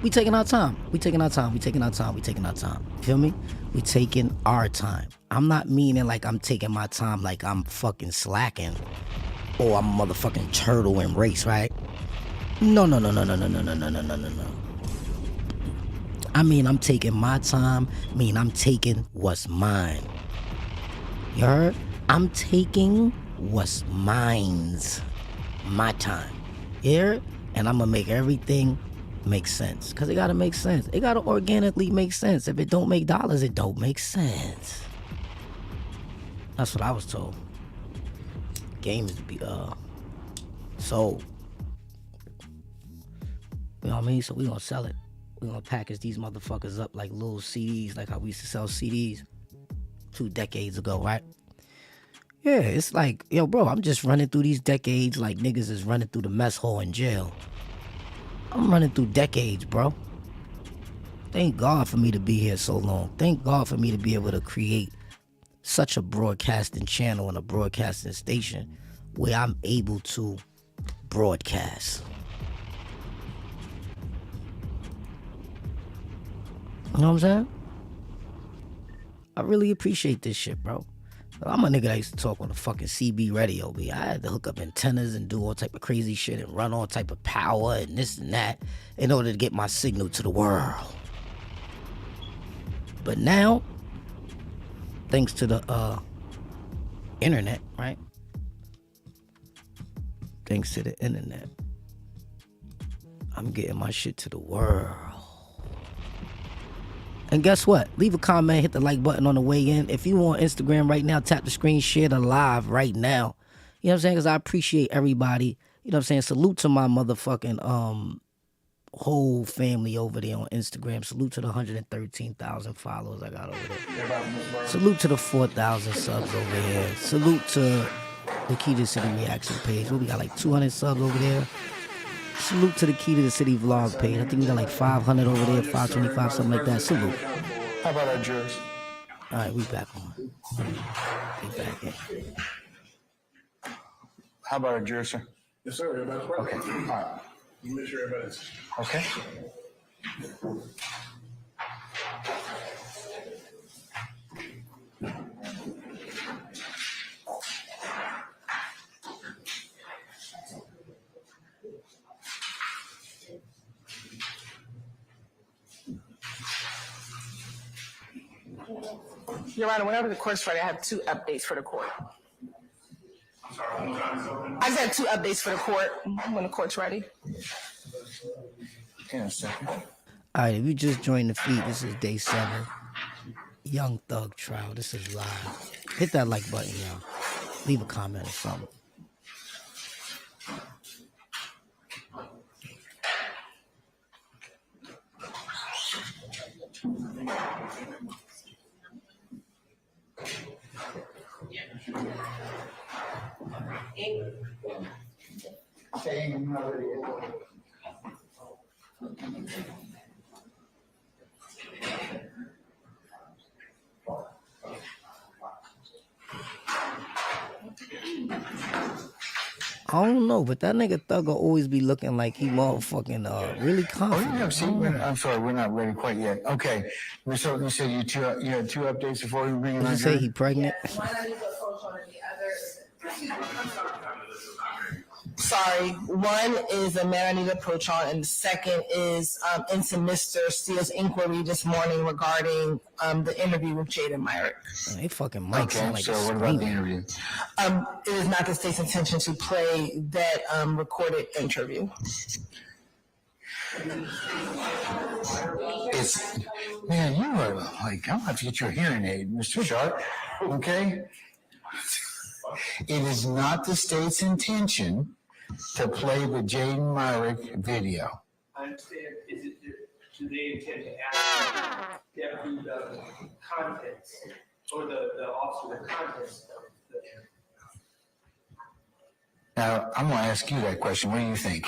We taking our time. We taking our time. We taking our time. We taking our time. Feel me? We taking our time. I'm not meaning like I'm taking my time like I'm fucking slacking or I'm a motherfucking turtle in race, right? No. I mean, I'm taking my time. I mean, I'm taking what's mine. You heard? I'm taking what's mine's. My time. You heard? And I'm gonna make everything make sense. Because it gotta make sense. It gotta organically make sense. If it don't make dollars, it don't make sense. That's what I was told. Game is to be sold. You know what I mean? So we gonna sell it. We gonna package these motherfuckers up like little CDs, like how we used to sell CDs 2 decades ago, right? Yeah, it's like, yo, bro, I'm just running through these decades like niggas is running through the mess hall in jail. I'm running through decades, bro. Thank God for me to be here so long. Thank God for me to be able to create such a broadcasting channel and a broadcasting station where I'm able to broadcast. You know what I'm saying? I really appreciate this shit, bro. I'm a nigga that used to talk on the fucking CB radio, B. I had to hook up antennas and do all type of crazy shit and run all type of power and this and that in order to get my signal to the world. But now, thanks to the internet, right? Thanks to the internet, I'm getting my shit to the world. And guess what? Leave a comment, hit the like button on the way in. If you on Instagram right now, tap the screen, share the live right now. You know what I'm saying? Because I appreciate everybody. You know what I'm saying? Salute to my motherfucking whole family over there on Instagram. Salute to the 113,000 followers I got over there. Salute to the 4,000 subs over here. Salute to the Key to the City reaction page. We got like 200 subs over there. Salute to the Key to the City vlog page. I think we got like 500 over there, 525, something like that. Salute. How about our jurors? All right, we back on. We back in. How about our jurors, sir? Yes, sir. Everybody's right. Okay. All right. You make sure everybody's. Okay. Your Honor, whenever the court's ready, I have 2 updates for the court. I just have 2 updates for the court when the court's ready. In a second. All right, if you just joined the feed, this is day 7. Young Thug trial. This is live. Hit that like button, y'all. Leave a comment or something. I don't know, but that nigga Thug will always be looking like he motherfucking really confident. Oh, yeah, see, I'm sorry, we're not ready quite yet. Okay, so you said you had two updates before we bring in Did our you say jury? he pregnant? Sorry, one is a man I need to approach on, and the second is into Mr. Steele's inquiry this morning regarding the interview with Jaden Myrick. They fucking mic sound like so it's what about the screaming. interview? It is not the state's intention to play that recorded interview. It's, man, you are like, I'm gonna have to get your hearing aid, Mr. Sharp, okay? It is not the state's intention to play the Jaden Myrick video. I understand. Do they intend to ask Deputy the contents or the officer the contents of the interview? Now, I'm gonna ask you that question. What do you think?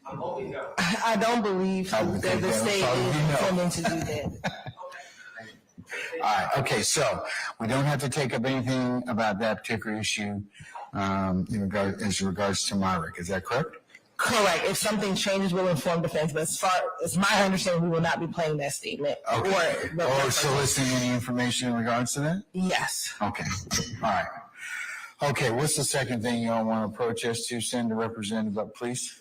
I'm hoping no. I don't believe that the state is intending to do that. All right, okay, so we don't have to take up anything about that particular issue as regards to Myrick. Is that correct? Correct. If something changes, we'll inform defense. But as far as my understanding, we will not be playing that statement. Okay. Or soliciting any information in regards to that? Yes. Okay. All right. Okay, what's the second thing y'all want to approach us to? Send a representative up, please.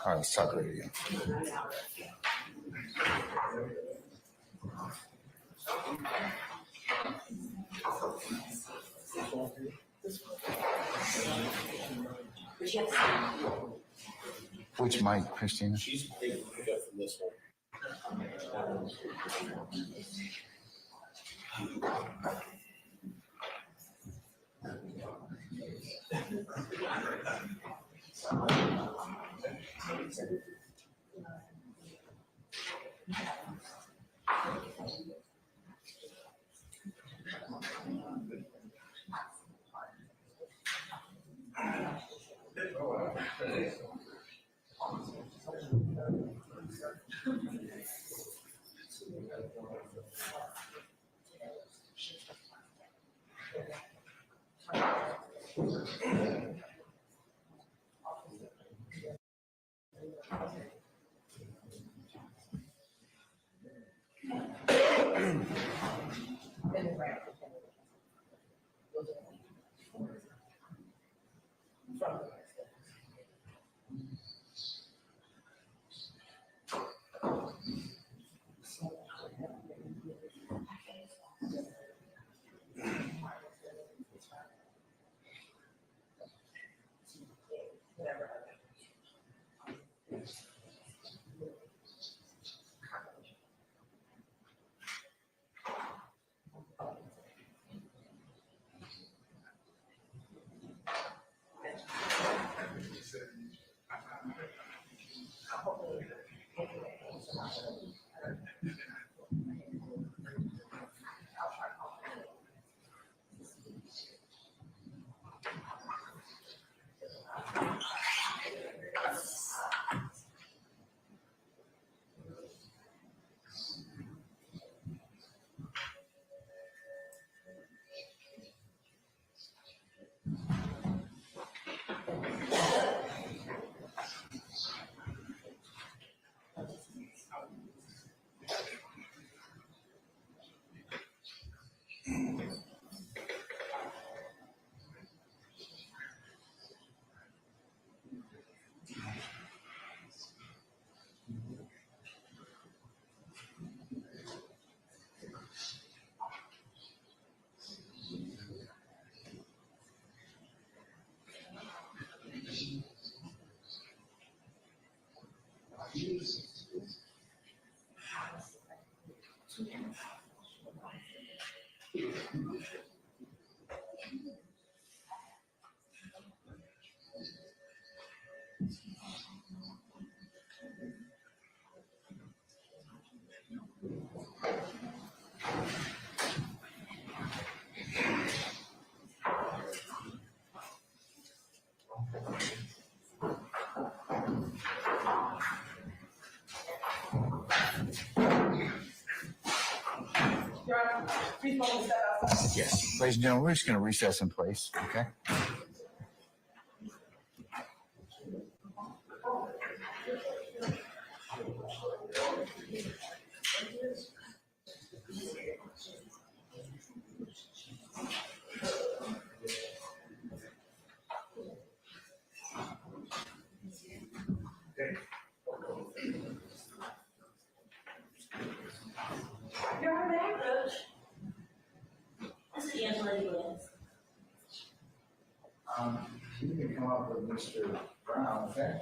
All right, let's talk radio. Which mic, Christina? She's taking it up from this one. Yes. Ladies and gentlemen, we're just going to recess in place, okay? You're a man, Coach. This is Angela Williams. You can come up with Mr. Brown, okay?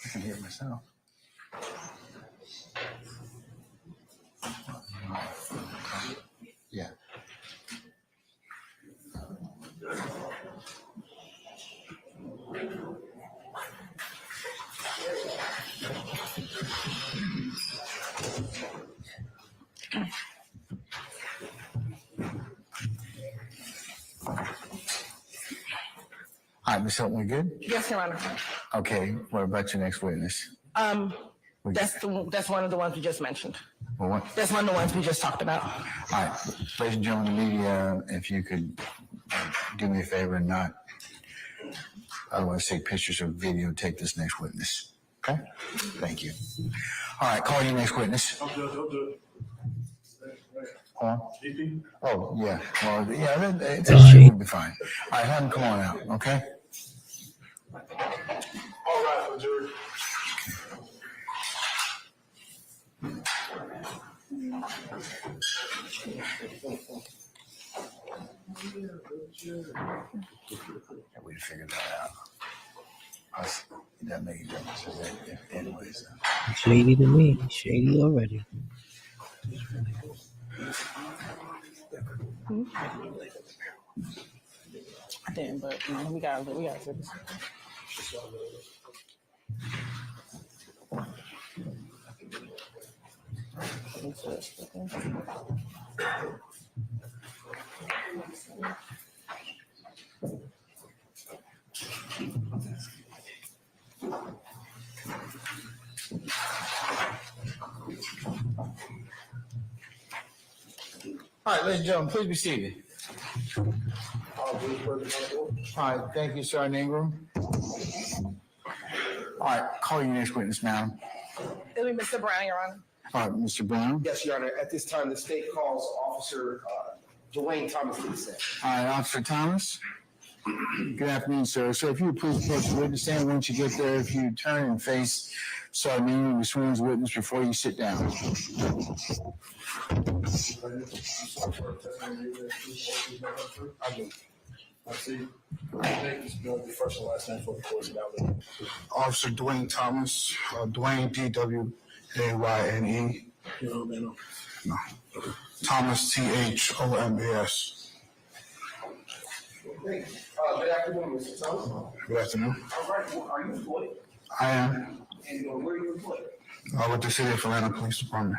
I can hear it myself. Yeah. All right, Ms. Hilton, we good? Yes, Your Honor. Okay, what about your next witness? That's one of the ones we just mentioned. Well, what? That's one of the ones we just talked about. All right, ladies and gentlemen, the media, if you could do me a favor and not, I don't want to take pictures or videotape this next witness. Okay? Thank you. All right, call your next witness. Don't do it. Huh? DP? Oh, yeah. Well, yeah, it's all right. We'll be fine. All right, have him come on out, okay? All right, jury. We figured that out. That makes a difference. Anyways. Shady to me. Shady already. I didn't, but we got this. All right, ladies and gentlemen, please be seated. All right, thank you, Sergeant Ingram. All right, call your next witness, madam. It'll be Mr. Brown, Your Honor. All right, Mr. Brown. Yes, Your Honor. At this time, the state calls Officer Dwayne Thomas to the stand. All right, Officer Thomas. Good afternoon, sir. So if you would please approach the witness stand, once you get there, if you turn and face Sergeant Ingram, you swear as a witness before you sit down. I do. I see. Thank you, Bill. The first and last name for the course now. Officer Dwayne Thomas, Dwayne, D-W-A-Y-N-E. You know, man. No. Thomas, T-H-O-M-A-S. Great. Good afternoon, Mr. Thomas. Good afternoon. All right. Well, are you employed? I am And where are you employed? with the City of Atlanta Police Department.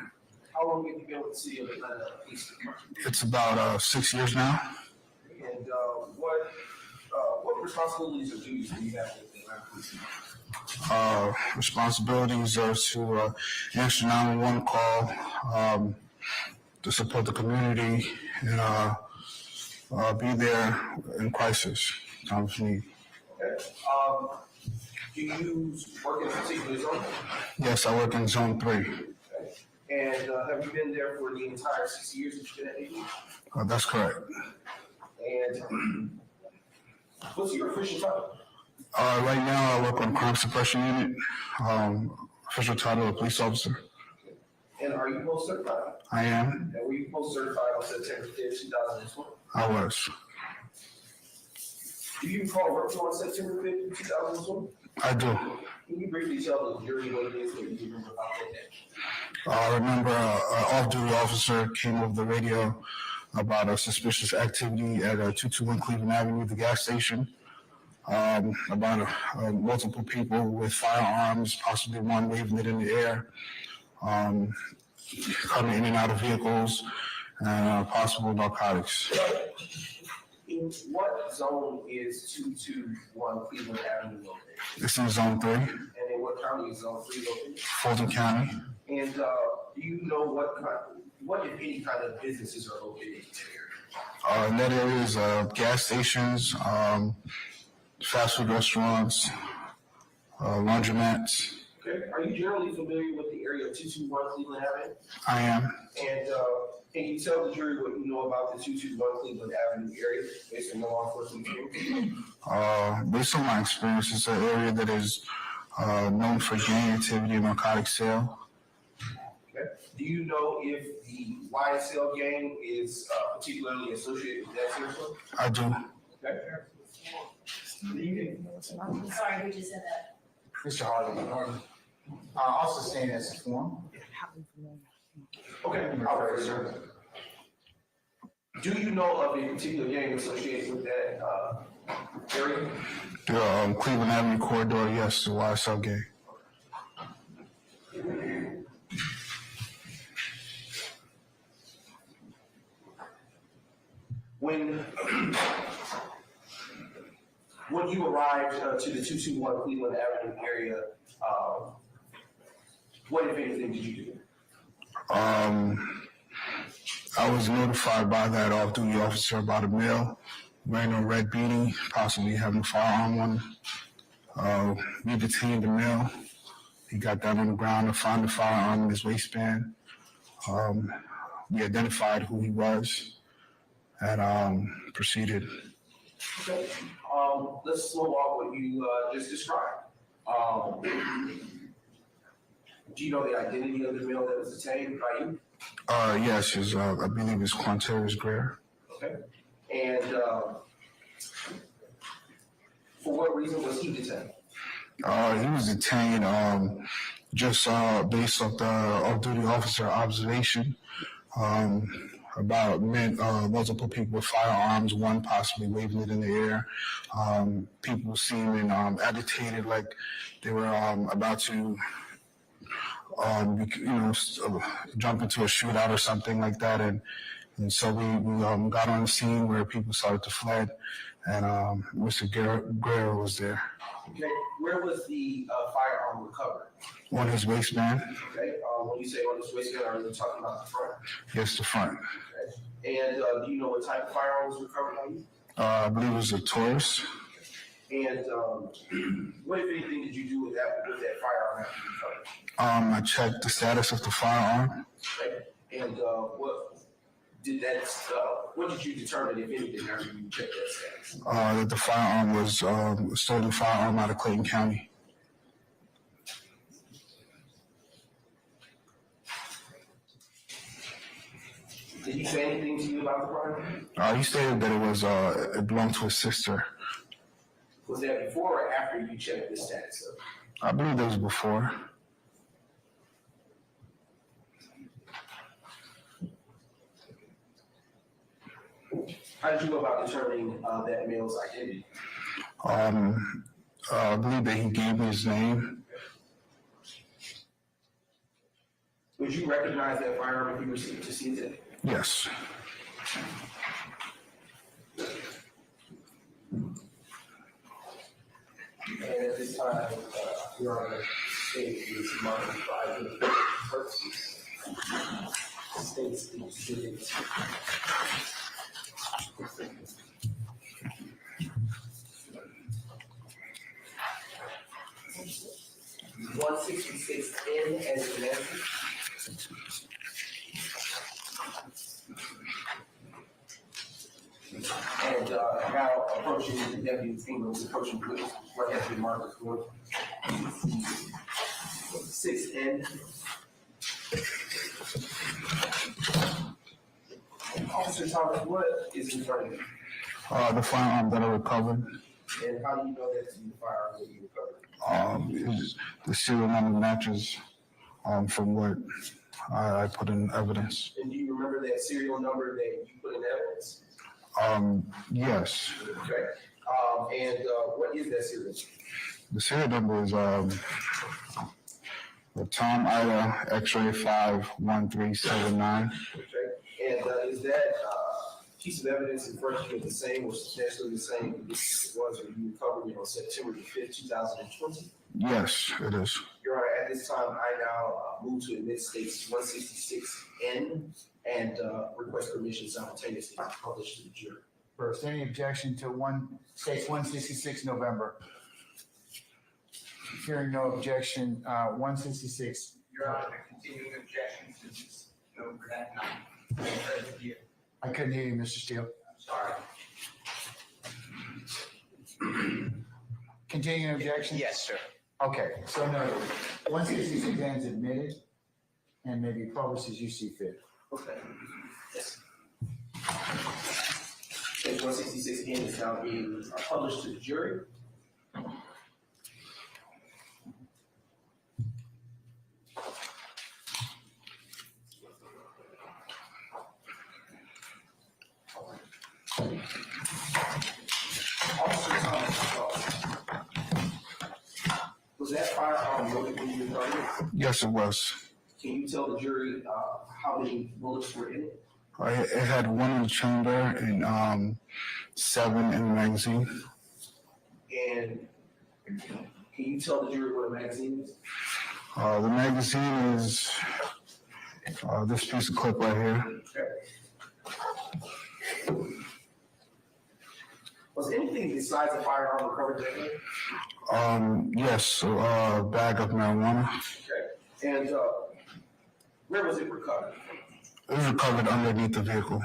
How long have you been with the City of Atlanta Police Department? It's about 6 years now. And what responsibilities or duties do you have with the Atlanta Police Department? Responsibilities are to answer 911 call, to support the community, and be there in crisis, time of need. Okay. Do you work in a particular zone? Yes, I work in Zone 3. Okay. And have you been there for the entire 6 years that you've been at AD? That's correct. And what's your official title? Right now, I work on crime suppression unit. Official title of police officer. And are you post certified? I am. And were you post certified on September 5th, 2020? I was. Do you recall working on September 5th, 2020? I do. Can you briefly tell the jury what it is that you remember about that day? I remember an off-duty officer came over the radio about a suspicious activity at 221 Cleveland Avenue, the gas station. About multiple people with firearms, possibly one waving it in the air, coming in and out of vehicles, and possible narcotics. In what zone is 221 Cleveland Avenue located? It's in Zone 3, And in what county is Zone 3 located? Fulton County. And do you know what if any kind of businesses are located in that area? In that area is gas stations, fast food restaurants, laundromats. Okay. Are you generally familiar with the area of 221 Cleveland Avenue? I am. And can you tell the jury what you know about the 221 Cleveland Avenue area based on your law enforcement experience? Based on my experience, it's an area that is known for gang activity and narcotic sale. Okay. Do you know if the YSL gang is particularly associated with that territory? I do. Okay. Sorry, we just said that. Mr. Harden. Also staying as a form. Okay. All right, sir. Do you know of a particular gang associated with that area? The Cleveland Avenue corridor, yes, the YSL gang. When you arrived to the 221 Cleveland Avenue area, what, if anything, did you do? I was notified by that off-duty officer about a male wearing a red beanie, possibly having a firearm on him. We detained the male. He got down on the ground to find the firearm in his waistband. We identified who he was and proceeded. Okay. Let's slow off what you just described. Do you know the identity of the male that was detained by you? Yes, I believe it's Quanterius Greer. Okay. And for what reason was he detained? He was detained just based off the off-duty officer observation about multiple people with firearms, one possibly waving it in the air, people seeming agitated, like they were about to jump into a shootout or something like that, and so we got on the scene where people started to fled, and Mr. Guerrero was there. Okay, where was the firearm recovered? On his waistband. Okay, when you say on his waistband, are you talking about the front? Yes, the front. Okay, and do you know what type of firearm was recovered on you? I believe it was a Taurus. And what, if anything, did you do with that firearm after you recovered? I checked the status of the firearm. Okay. And what did you determine, if anything, after you checked that status? That the firearm was a stolen firearm out of Clayton County. Did he say anything to you about the crime? He stated that it belonged to his sister. Was that before or after you checked the status of it? I believe that was before. How did you go about determining that male's identity? I believe that he gave me his name. Would you recognize that firearm if you were to see it? Yes. And at this time, Your Honor, state is marked by the purposes. States exhibit. (166N) as an answer. And now approaching the deputy's finger, approaching what has been marked as 166N. Officer Thomas, what is in front of you? The firearm that I recovered. And how do you know that's the firearm that you recovered? The serial number matches from what I put in evidence. And do you remember that serial number that you put in evidence? Yes. Okay. And what is that serial number? The serial number is the Tom Ida X-ray 51379. Okay. And is that piece of evidence in front of you the same or substantially the same as it was when you recovered on September the 5th, 2020? Yes, it is. Your Honor, at this time, I now move to admit states 166N and request permission simultaneously to publish to the jury. First, any objection to states 166 November? Hearing no objection, 166. Your Honor, continuing objection since it's November that night. I couldn't hear you, Mr. Steele. Sorry. Continuing objection? Yes, sir. Okay, so no, 166 ends admitted and may be published as you see fit. Okay. Yes. Page 166N is now being published to the jury. Was that firearm loaded when you recovered? Yes, it was. Can you tell the jury how many bullets were in it? It had one in the chamber and 7 in the magazine. And can you tell the jury what a magazine is? The magazine is this piece of clip right here. Okay. Was anything besides a firearm recovered that day? Yes, a bag of marijuana. Okay. And where was it recovered? It was recovered underneath the vehicle.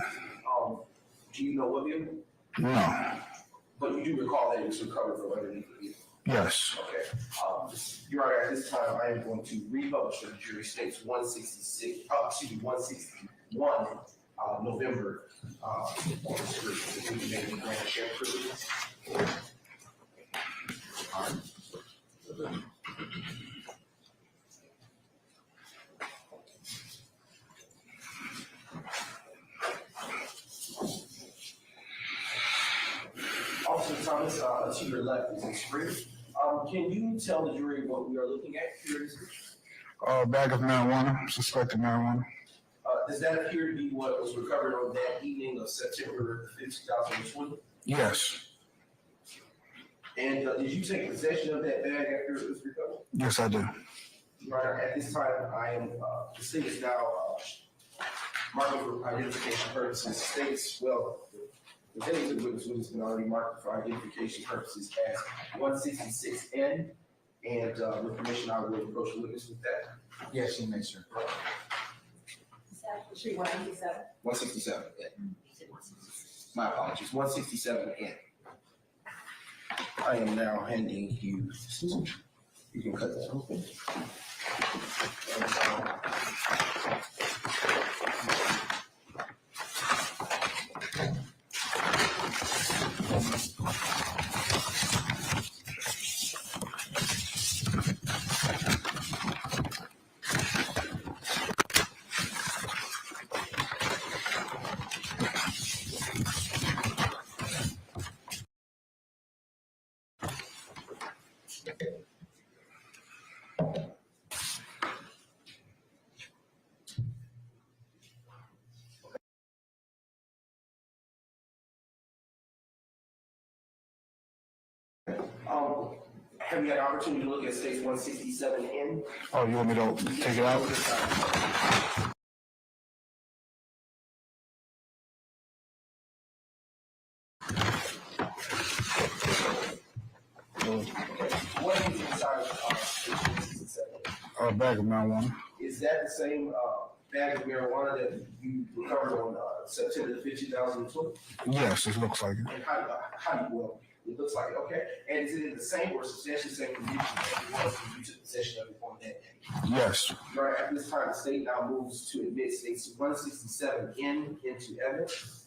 Do you know what vehicle? No. But you do recall that it was recovered from underneath the vehicle? Yes. Okay. Your Honor, at this time, I am going to republish the jury states 161, November, on the screen. If we can make the grand share privileges. Officer Thomas, to your left is the screen. Can you tell the jury what we are looking at here? A bag of marijuana, suspected marijuana. Does that appear to be what was recovered on that evening of September 5th, 2020? Yes. And did you take possession of that bag after it was recovered? Yes, I do. Your Honor, at this time, I am, the state is now marking for identification purposes. States, well, Pertaining to the witness has been already marked for identification purposes as 166N, and with permission, I will approach the witness with that. Yes, you may, sir. 167. Yeah. My apologies. 167N. I am now handing you. You can cut that open. Have you had an opportunity to look at states 167N? Oh, you want me to take it out? What is inside of 167? A bag of marijuana. Is that the same bag of marijuana that you recovered on September the 5th, 2020? Yes, it looks like it. And well, it looks like it, okay. And is it in the same or substantially same condition that it was when you took possession of it on that day? Yes. Right, at this time, the state now moves to admit states 167N into evidence.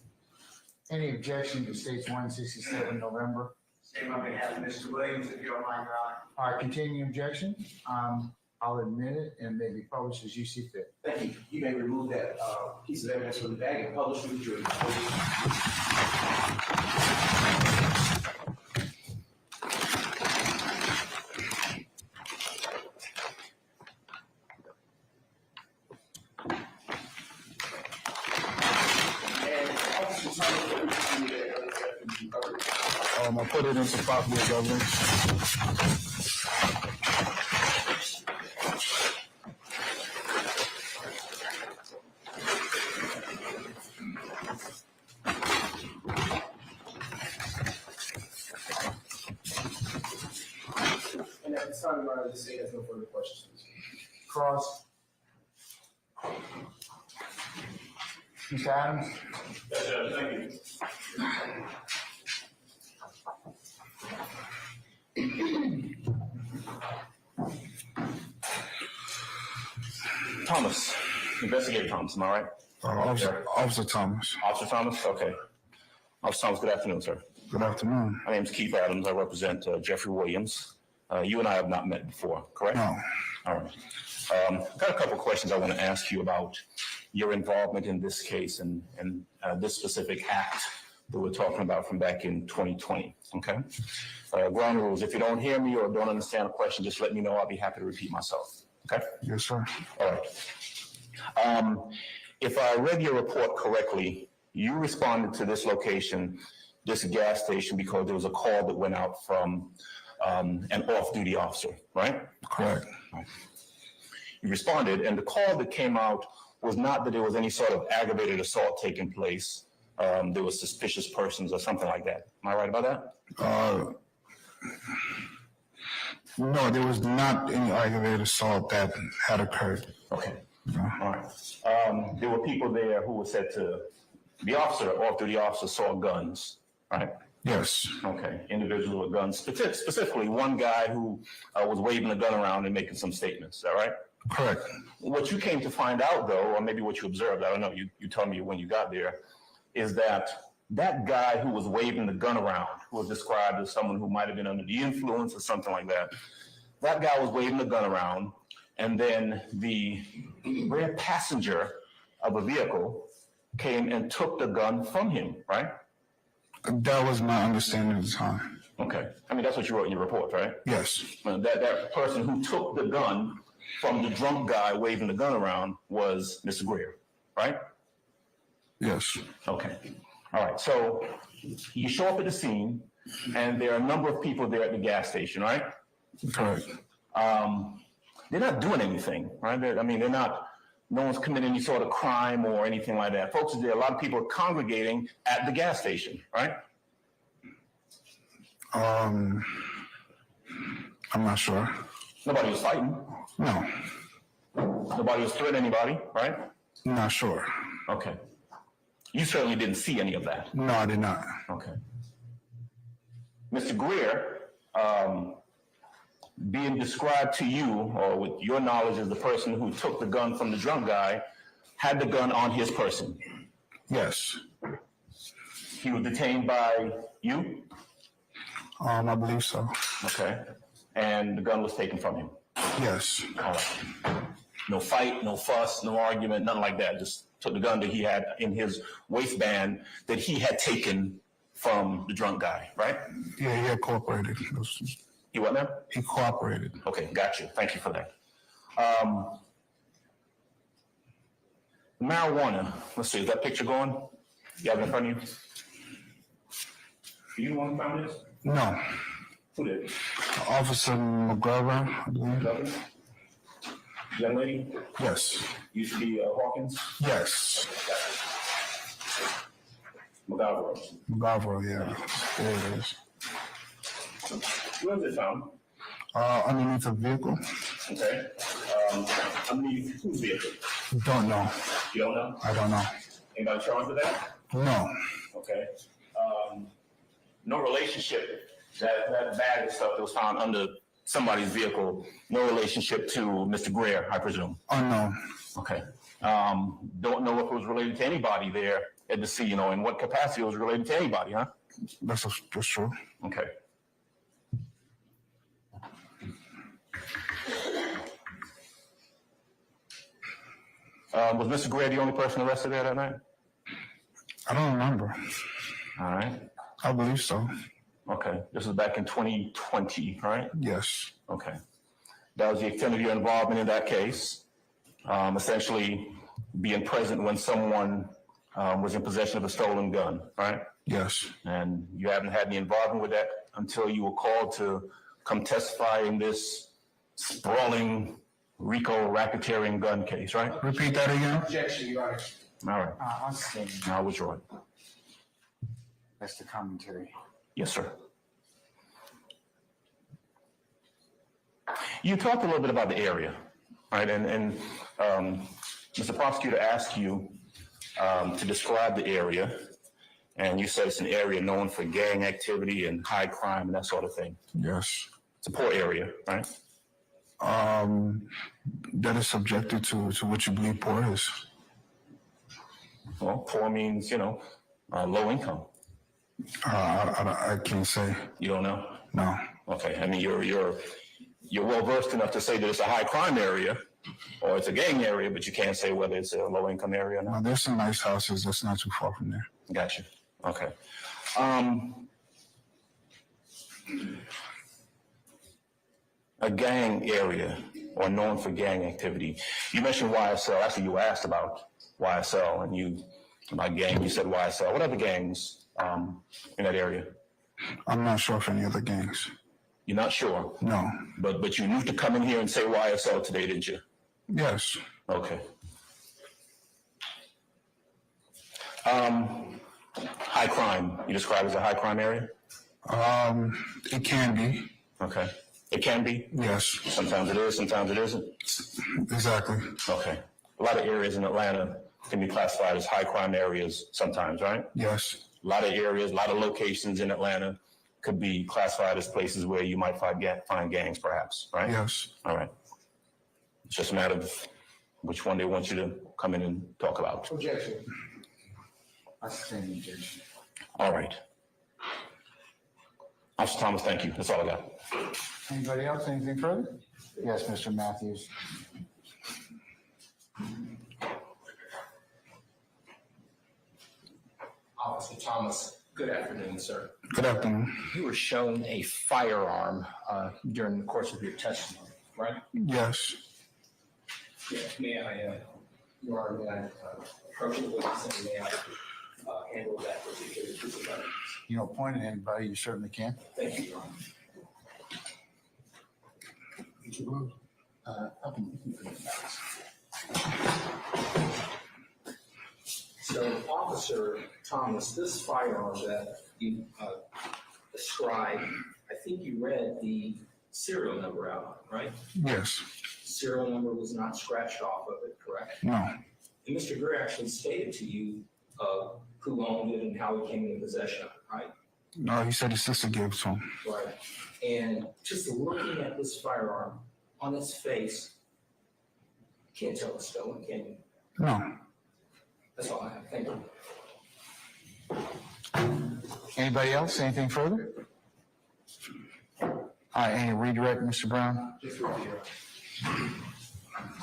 Any objection to states 167 November? Same on behalf of Mr. Williams, if you don't mind, Your Honor. All right, continuing objection. I'll admit it and may be published as you see fit. Thank you. You may remove that piece of evidence from the bag and publish it with your. I'll put it into property of evidence. And at this time, Your Honor, the state has no further questions. Cross. Mr. Adams? Yes, sir. Thank you. Thomas, Investigator Thomas, am I right? Officer Thomas. Officer Thomas, okay. Officer Thomas, good afternoon, sir. Good afternoon. My name is Keith Adams. I represent Jeffrey Williams. You and I have not met before, correct? No. All right. I've got a couple of questions I want to ask you about your involvement in this case and this specific act that we're talking about from back in 2020, okay? Ground rules, if you don't hear me or don't understand a question, just let me know. I'll be happy to repeat myself, okay? Yes, sir. All right. If I read your report correctly, you responded to this location, this gas station, because there was a call that went out from an off-duty officer, right? Correct. Right. You responded, and the call that came out was not that there was any sort of aggravated assault taking place. There was suspicious persons or something like that. Am I right about that? No, there was not any aggravated assault that had occurred. Okay. All right. There were people there who were said to, the officer, off-duty officer, saw guns, right? Yes. Okay. Individuals with guns. Specifically, one guy who was waving the gun around and making some statements. Is that right? Correct. What you came to find out, though, or maybe what you observed, I don't know, you told me when you got there, is that that guy who was waving the gun around, who was described as someone who might have been under the influence or something like that, that guy was waving the gun around, and then the rear passenger of a vehicle came and took the gun from him, right? That was my understanding at the time. Okay. I mean, that's what you wrote in your report, right? Yes. That person who took the gun from the drunk guy waving the gun around was Mr. Greer, right? Yes. Okay. All right. So you show up at the scene, and there are a number of people there at the gas station, right? Correct. They're not doing anything, right? They're not no one's committed any sort of crime or anything like that. Folks are there. A lot of people are congregating at the gas station, right? I'm not sure. Nobody was fighting. No. Nobody was threatening anybody, right? Not sure. Okay. You certainly didn't see any of that. No, I did not. Okay. Mr. Greer, being described to you, or with your knowledge as the person who took the gun from the drunk guy, had the gun on his person? Yes. He was detained by you? I believe so. Okay. And the gun was taken from him? Yes. All right. No fight, no fuss, no argument, nothing like that. Just took the gun that he had in his waistband that he had taken from the drunk guy, right? Yeah, he had cooperated. He what now? He cooperated. Okay, got you. Thank you for that. Marijuana. Let's see, is that picture going? You have it in front of you? You the one who found this? No. Who did? Officer McGovern, I believe. Young lady? Yes. Used to be Hawkins? Yes. McGovern. McGovern, yeah. There it is. Where was it found? Underneath a vehicle. Okay. Underneath whose vehicle? Don't know. You don't know? I don't know. Anybody charged with that? No. Okay. No relationship. That bag of stuff that was found under somebody's vehicle, no relationship to Mr. Greer, I presume? Unknown. Okay. Don't know if it was related to anybody there at the scene, in what capacity it was related to anybody, huh? That's true. Okay. Was Mr. Greer the only person arrested there that night? I don't remember. All right. I believe so. Okay. This was back in 2020, right? Yes. Okay. That was the extent of your involvement in that case. Essentially being present when someone was in possession of a stolen gun, right? Yes. And you haven't had any involvement with that until you were called to come testify in this sprawling RICO racketeering gun case, right? Repeat that again. Objection, Your Honor. All right. I'll stand. Now withdraw it. That's the commentary. Yes, sir. You talked a little bit about the area, right? And Mr. Prosecutor asked you to describe the area, and you said it's an area known for gang activity and high crime and that sort of thing. Yes. It's a poor area, right? That is subjected to what you believe poor is. Well, poor means, low income. I can't say. You don't know? No. Okay. I mean, you're well versed enough to say that it's a high crime area or it's a gang area, but you can't say whether it's a low income area or not. No, there's some nice houses that's not too far from there. Gotcha. Okay. A gang area or known for gang activity. You mentioned YSL. Actually, you were asked about YSL and about gang, you said YSL. What other gangs in that area? I'm not sure of any other gangs. You're not sure? No. But you knew to come in here and say YSL today, didn't you? Yes. Okay. High crime. You describe it as a high crime area? It can be. Okay. It can be? Yes. Sometimes it is, sometimes it isn't? Exactly. Okay. A lot of areas in Atlanta can be classified as high crime areas sometimes, right? Yes. A lot of areas, a lot of locations in Atlanta could be classified as places where you might find gangs, perhaps, right? Yes. All right. It's just a matter of which one they want you to come in and talk about. Objection. I stand objection. All right. Officer Thomas, thank you. That's all I got. Anybody else, anything further? Yes, Mr. Matthews. Officer Thomas, good afternoon, sir. Good afternoon. You were shown a firearm during the course of your testimony, right? Yes. Yes. May I, Your Honor, may I approach the witness and may I handle that particular piece of evidence? You don't point at anybody, you certainly can. Thank you, Your Honor. Get your gloves. I can put it in the box. So, Officer Thomas, this firearm that you described, I think you read the serial number out, right? Yes. Serial number was not scratched off of it, correct? No. And Mr. Greer actually stated to you who owned it and how he came into possession of it, right? No, he said his sister gave it to him. Right. And just looking at this firearm on its face, you can't tell it's stolen, can you? No. That's all I have. Thank you. Anybody else? Anything further? All right, any redirect, Mr. Brown? Just right here.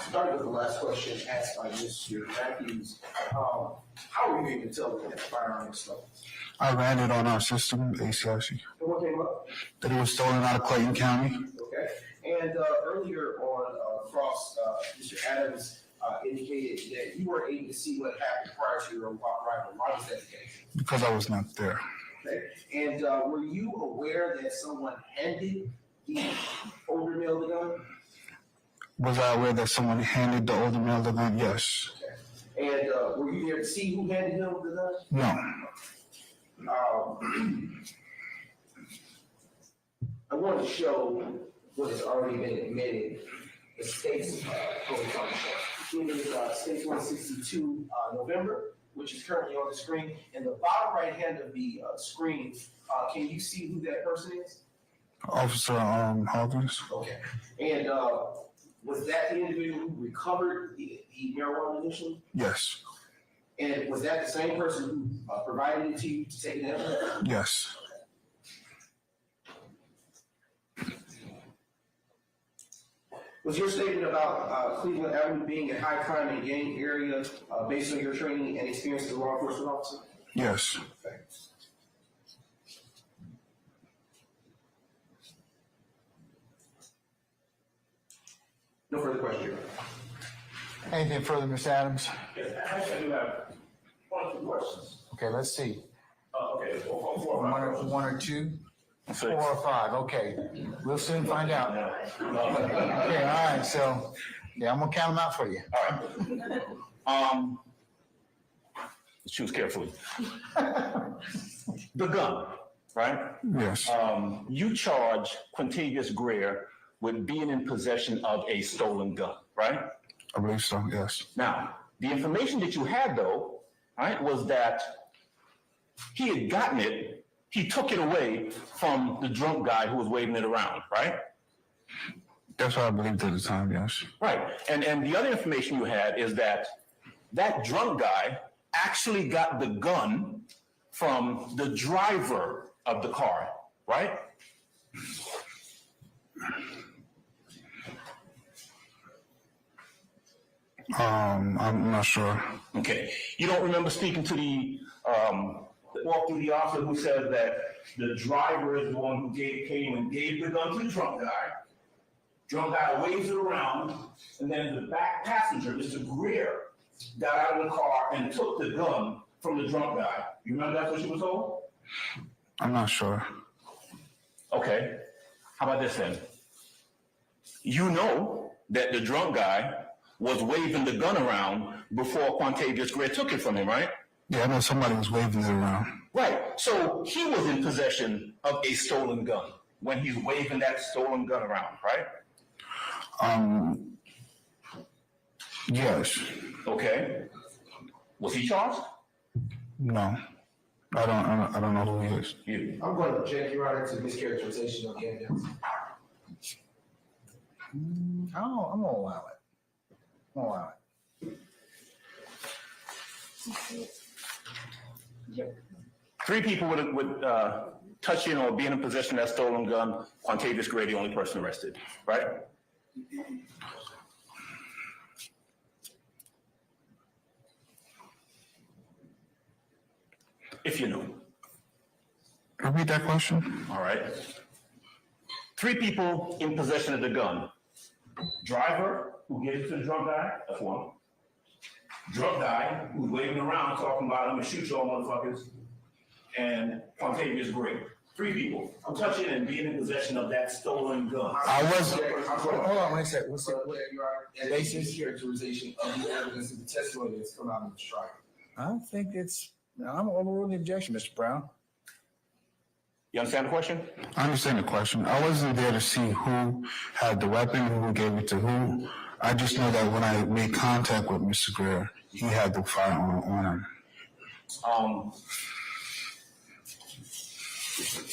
Starting with the last question asked by Mr. Matthews, how were you able to tell that the firearm was stolen? I ran it on our system, ACIC, And what came up? that it was stolen out of Clayton County. Okay. And earlier on cross, Mr. Adams indicated that you weren't able to see what happened prior to your arrival. Why was that the case? Because I was not there. Okay. And were you aware that someone handed the older male the gun? Was I aware that someone handed the older male the gun? Yes. Okay. And were you there to see who handed him the gun? No. I want to show what has already been admitted. The state's police officer. It is State 162 November, which is currently on the screen. In the bottom right hand of the screen, can you see who that person is? Officer Hawkins. Okay. And was that the individual who recovered the marijuana initially? Yes. And was that the same person who provided it to you to take it out? Yes. Was your statement about Cleveland Avenue being a high crime and gang area based on your training and experience as a law enforcement officer? Yes. Okay. No further questions. Anything further, Ms. Adams? Yes, actually, I do have one or two questions. Okay, let's see. Okay, four, One or two? 4 or 5, okay. We'll soon find out. Okay, all right, so, yeah, I'm gonna count them out for you. All right. Choose carefully. The gun, right? Yes. You charge Quintavious Greer with being in possession of a stolen gun, right? I believe so, yes. Now, the information that you had, though, right, was that he had gotten it, he took it away from the drunk guy who was waving it around, right? That's what I believed at the time, yes. Right. And the other information you had is that that drunk guy actually got the gun from the driver of the car, right? I'm not sure. Okay. You don't remember speaking to the walk through the officer who said that the driver is the one who came and gave the gun to the drunk guy. Drunk guy waves it around, and then the back passenger, Mr. Greer, got out of the car and took the gun from the drunk guy. You remember that's what you were told? I'm not sure. Okay. How about this then? You know that the drunk guy was waving the gun around before Quintavious Greer took it from him, right? Yeah, I know somebody was waving it around. Right. So he was in possession of a stolen gun when he's waving that stolen gun around, right? Yes. Okay. Was he charged? No. I don't know who he is. You. I'm going to object, Your Honor, to mischaracterization of the evidence. I'm gonna allow it. I'm gonna allow it. Yep. 3 people would touch in or being in possession of that stolen gun. Quintavious Greer, the only person arrested, right? If you know. Repeat that question. All right. 3 people in possession of the gun. Driver, who gave it to the drunk guy, that's one. Drunk guy, who's waving around talking about, I'm gonna shoot y'all motherfuckers. And Quintavious Greer. 3 people. I'm touching and being in possession of that stolen gun. I wasn't. Hold on, wait a second. What's the Basis characterization of the evidence of the testimony that's come out of the trial. I think I'm overruling the objection, Mr. Brown. You understand the question? I understand the question. I wasn't there to see who had the weapon, who gave it to who. I just know that when I made contact with Mr. Greer, he had the firearm on him.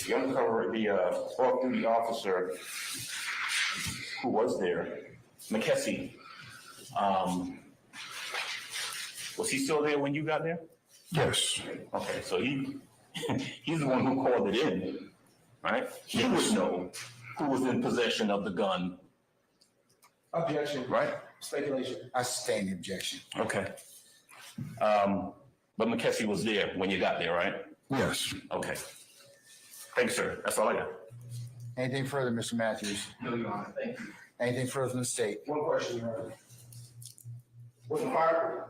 You uncovered the off-duty officer who was there, McKessie. Was he still there when you got there? Yes. Okay, so he's the one who called it in, right? He would know who was in possession of the gun. Objection. Right? Speculation. I sustain the objection. Okay. But McKessie was there when you got there, right? Yes. Okay. Thanks, sir. That's all I got. Anything further, Mr. Matthews? No, Your Honor. Thank you. Anything further from the state? One question, Your Honor. Was the fire?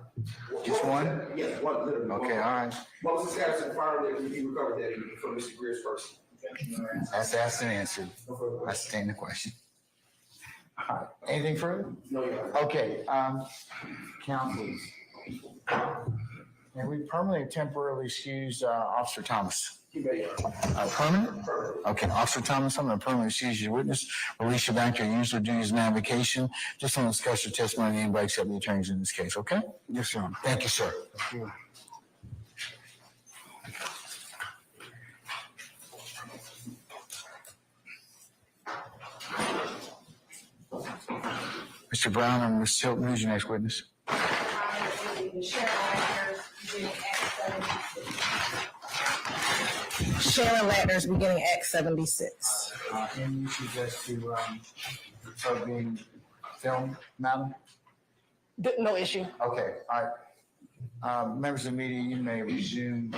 Just one? Yes, one, literally. Okay, all right. What was the status of the fire that you recovered that evening from Mr. Greer's person? That's asked and answered. I sustain the question. All right. Anything further? No, Your Honor. Okay, count please. And we permanently and temporarily excuse Officer Thomas. Permanent? Okay, Officer Thomas, I'm going to permanently excuse your witness. Release you back to your usual duties and navigation. Just don't discuss your testimony and anybody except the attorneys in this case, okay? Yes, Your Honor. Thank you, sir. Thank you. Mr. Brown and Ms. Hilton, who's your next witness? Sharon Latner's beginning Act 76. And you suggest to start being filmed, madam? No issue. Okay, all right. Members of the media, you may resume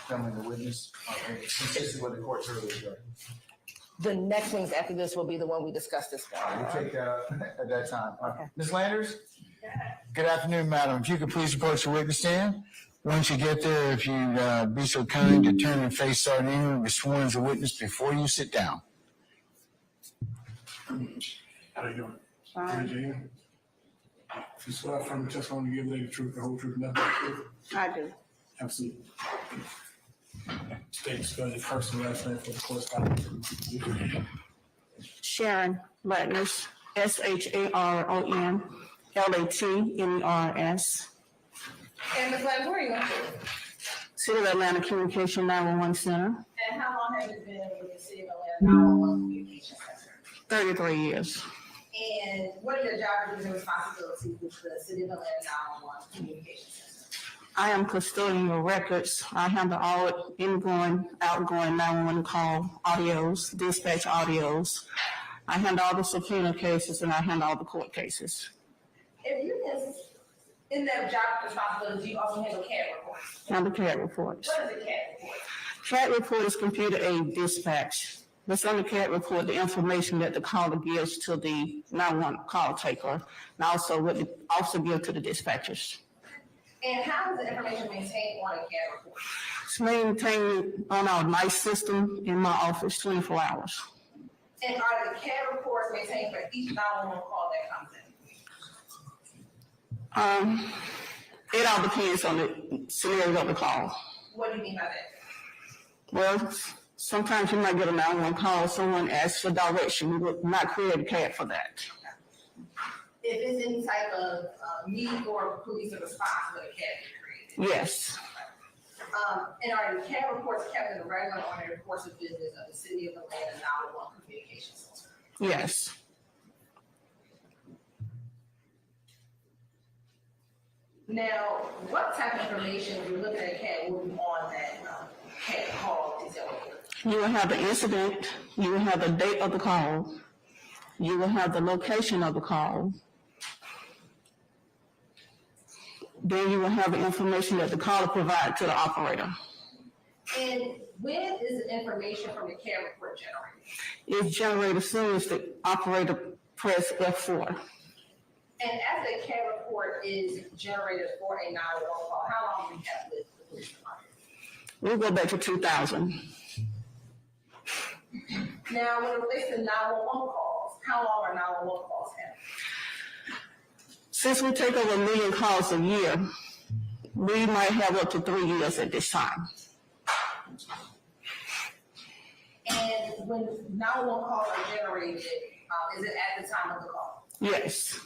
filming the witness. Consistent with the court's earlier. The next ones after this will be the one we discussed this morning. We'll take at that time. Okay. Ms. Landers? Good afternoon, madam. If you could please approach the witness stand. Once you get there, if you'd be so kind to turn and face Sergeant Ingram and be sworn as a witness before you sit down. How are you doing? Fine. You swear from the testimony you give the truth, the whole truth, nothing but the truth? I do. Absolutely. State spell your first and last name for the course. Sharon Latners, SHARON LATNERS. And Ms. Latner, where are you going to? City of Atlanta Communication 911 Center. And how long have you been with the City of Atlanta 911 Communication Center? 33 years. And what are your job duties and responsibilities with the City of Atlanta 911 Communication Center? I am custodian of records. I handle all ingoing, outgoing 911 call audios, dispatch audios. I handle all the subpoena cases and I handle all the court cases. If you can, in that job responsibility, you also handle CAD reports. Handle CAD reports. What is a CAD report? CAD report is computer aided dispatch. That's on the CAD report, the information that the caller gives to the 911 call taker, and also what the officer gives to the dispatchers. And how is the information maintained on a CAD report? It's maintained on our NICE system in my office 24 hours. And are the CAD reports maintained for each 911 call that comes in? It all depends on the scenario of the call. What do you mean by that? Well, sometimes you might get a 911 call, someone asks for direction. We will not create a CAD for that. If it's any type of need or police response, would a CAD be created? Yes. And are the CAD reports kept in the regular ordinary course of business of the City of Atlanta 911 Communication Center? Yes. Now, what type of information, if you're looking at CAD, will be on that CAD call itself? You will have the incident, you will have the date of the call, you will have the location of the call, then you will have the information that the caller provides to the operator. And when is the information from the CAD report generated? It's generated as soon as the operator press F4. And as the CAD report is generated for a 911 call, how long do we have with the police department? We'll go back to 2000. Now, when it relates to 911 calls, how long are 911 calls held? Since we take over 1 million calls a year, we might have up to 3 years at this time. And when 911 calls are generated, is it at the time of the call? Yes.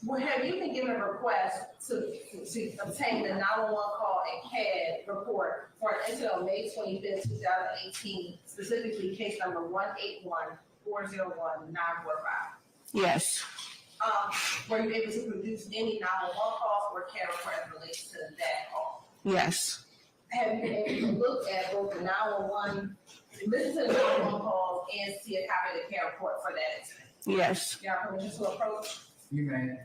Well, have you been given a request to obtain the 911 call and CAD report for an incident on May 25th, 2018, specifically case number 181401945? Yes. Were you able to produce any 911 calls or CAD report as relates to that call? Yes. Have you been able to look at both the 911, listen to the 911 calls and see a copy of the CAD report for that incident? Yes. Y'all permission to approach? You may.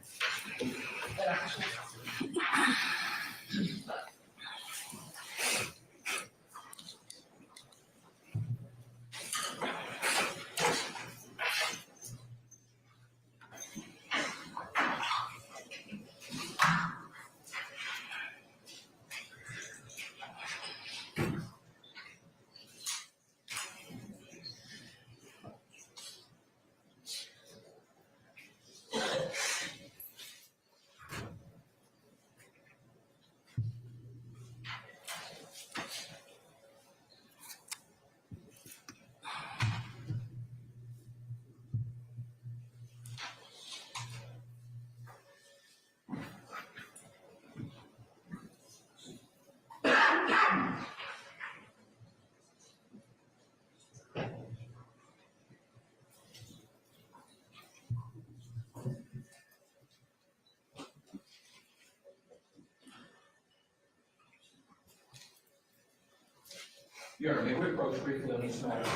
Your Honor, may we approach briefly on this matter?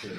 Sure.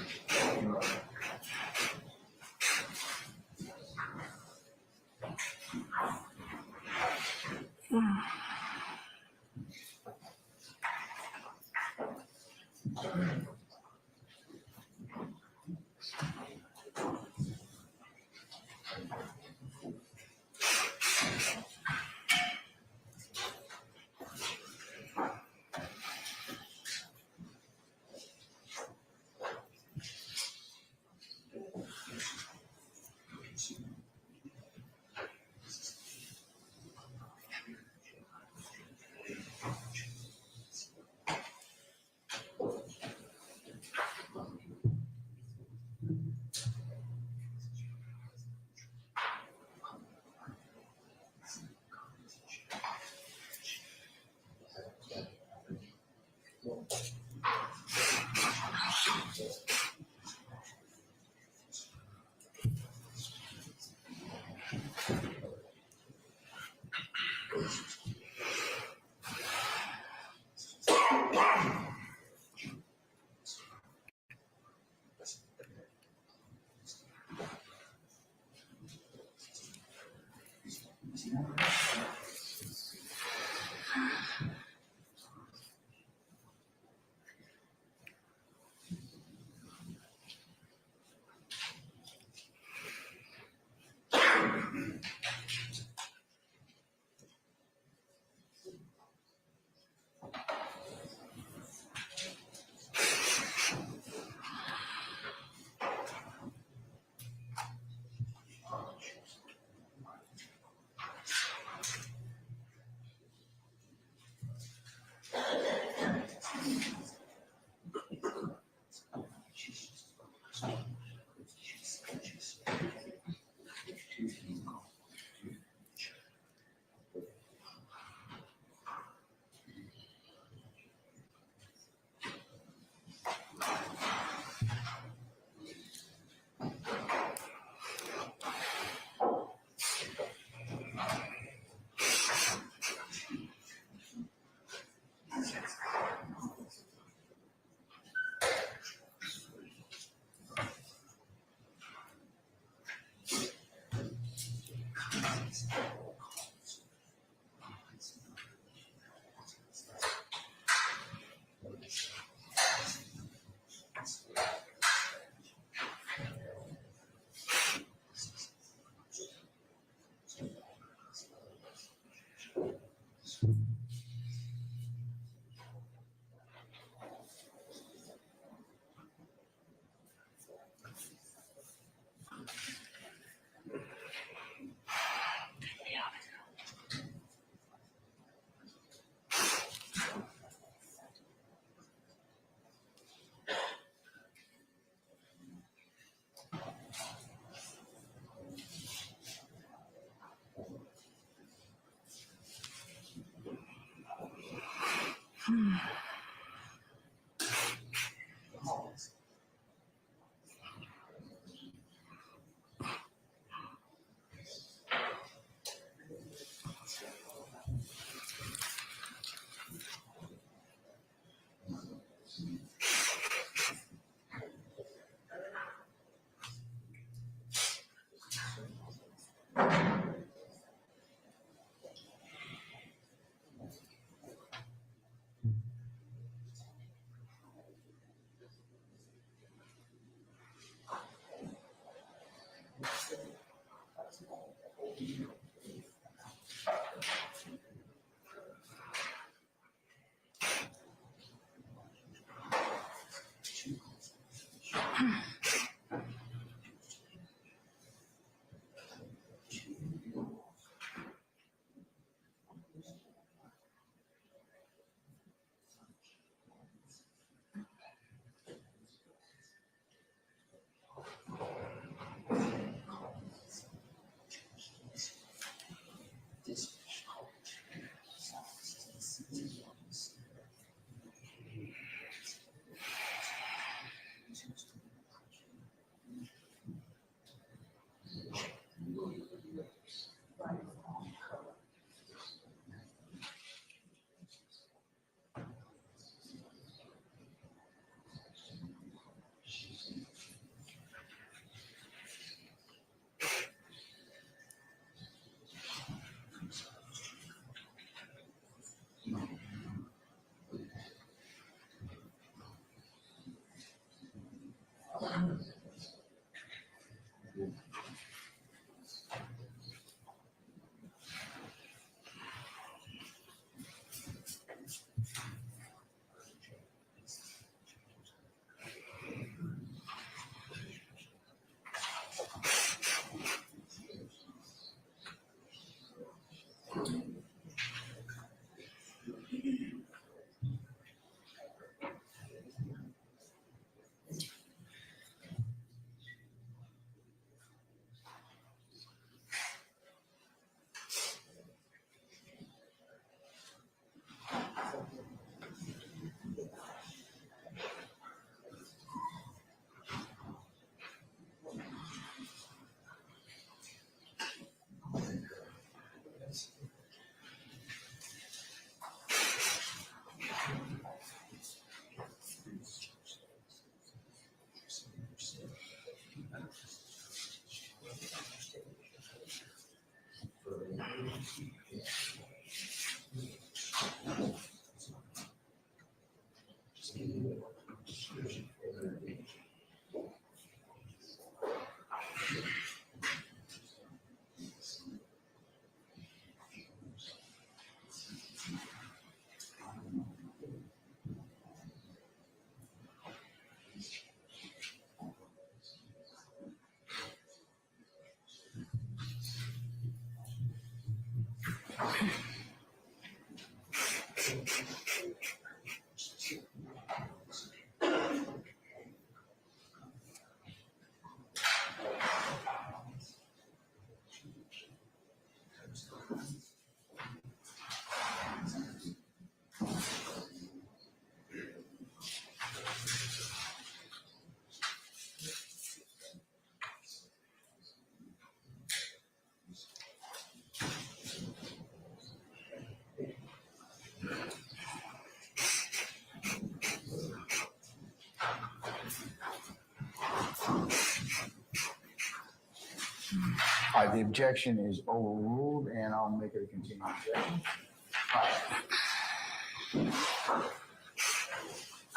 All right, the objection is overruled, and I'll make it a continuing objection.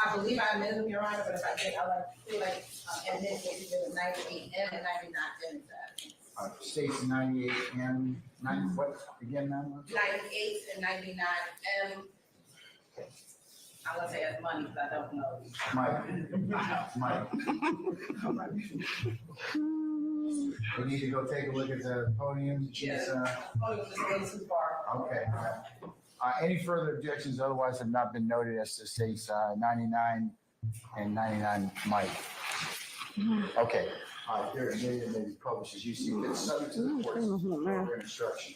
I believe I admitted them, Your Honor, but if I did, I feel like admit what you did with 98M and 99M. States 98M, 90, what, again, ma'am? 98 and 99M. I'm gonna say it's money, because I don't know. Mike. We need to go take a look at the podium. Yes, podium is way too far. Okay. Any further objections otherwise have not been noted as to states 99 and 99 Mike? Okay. All right, there may be published as you see fit, subject to the court's program instruction.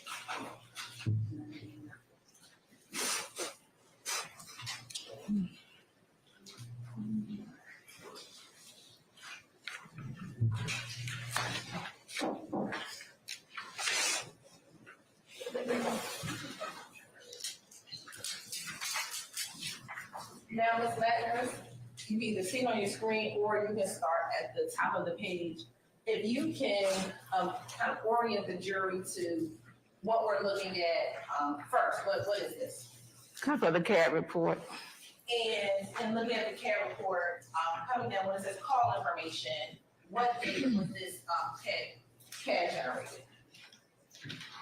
Now, Ms. Magnus, you can either see it on your screen or you can start at the top of the page. If you can kind of orient the jury to what we're looking at first, what is this? Come for the CAD report. And looking at the CAD report, coming down when it says call information, what date was this CAD generated?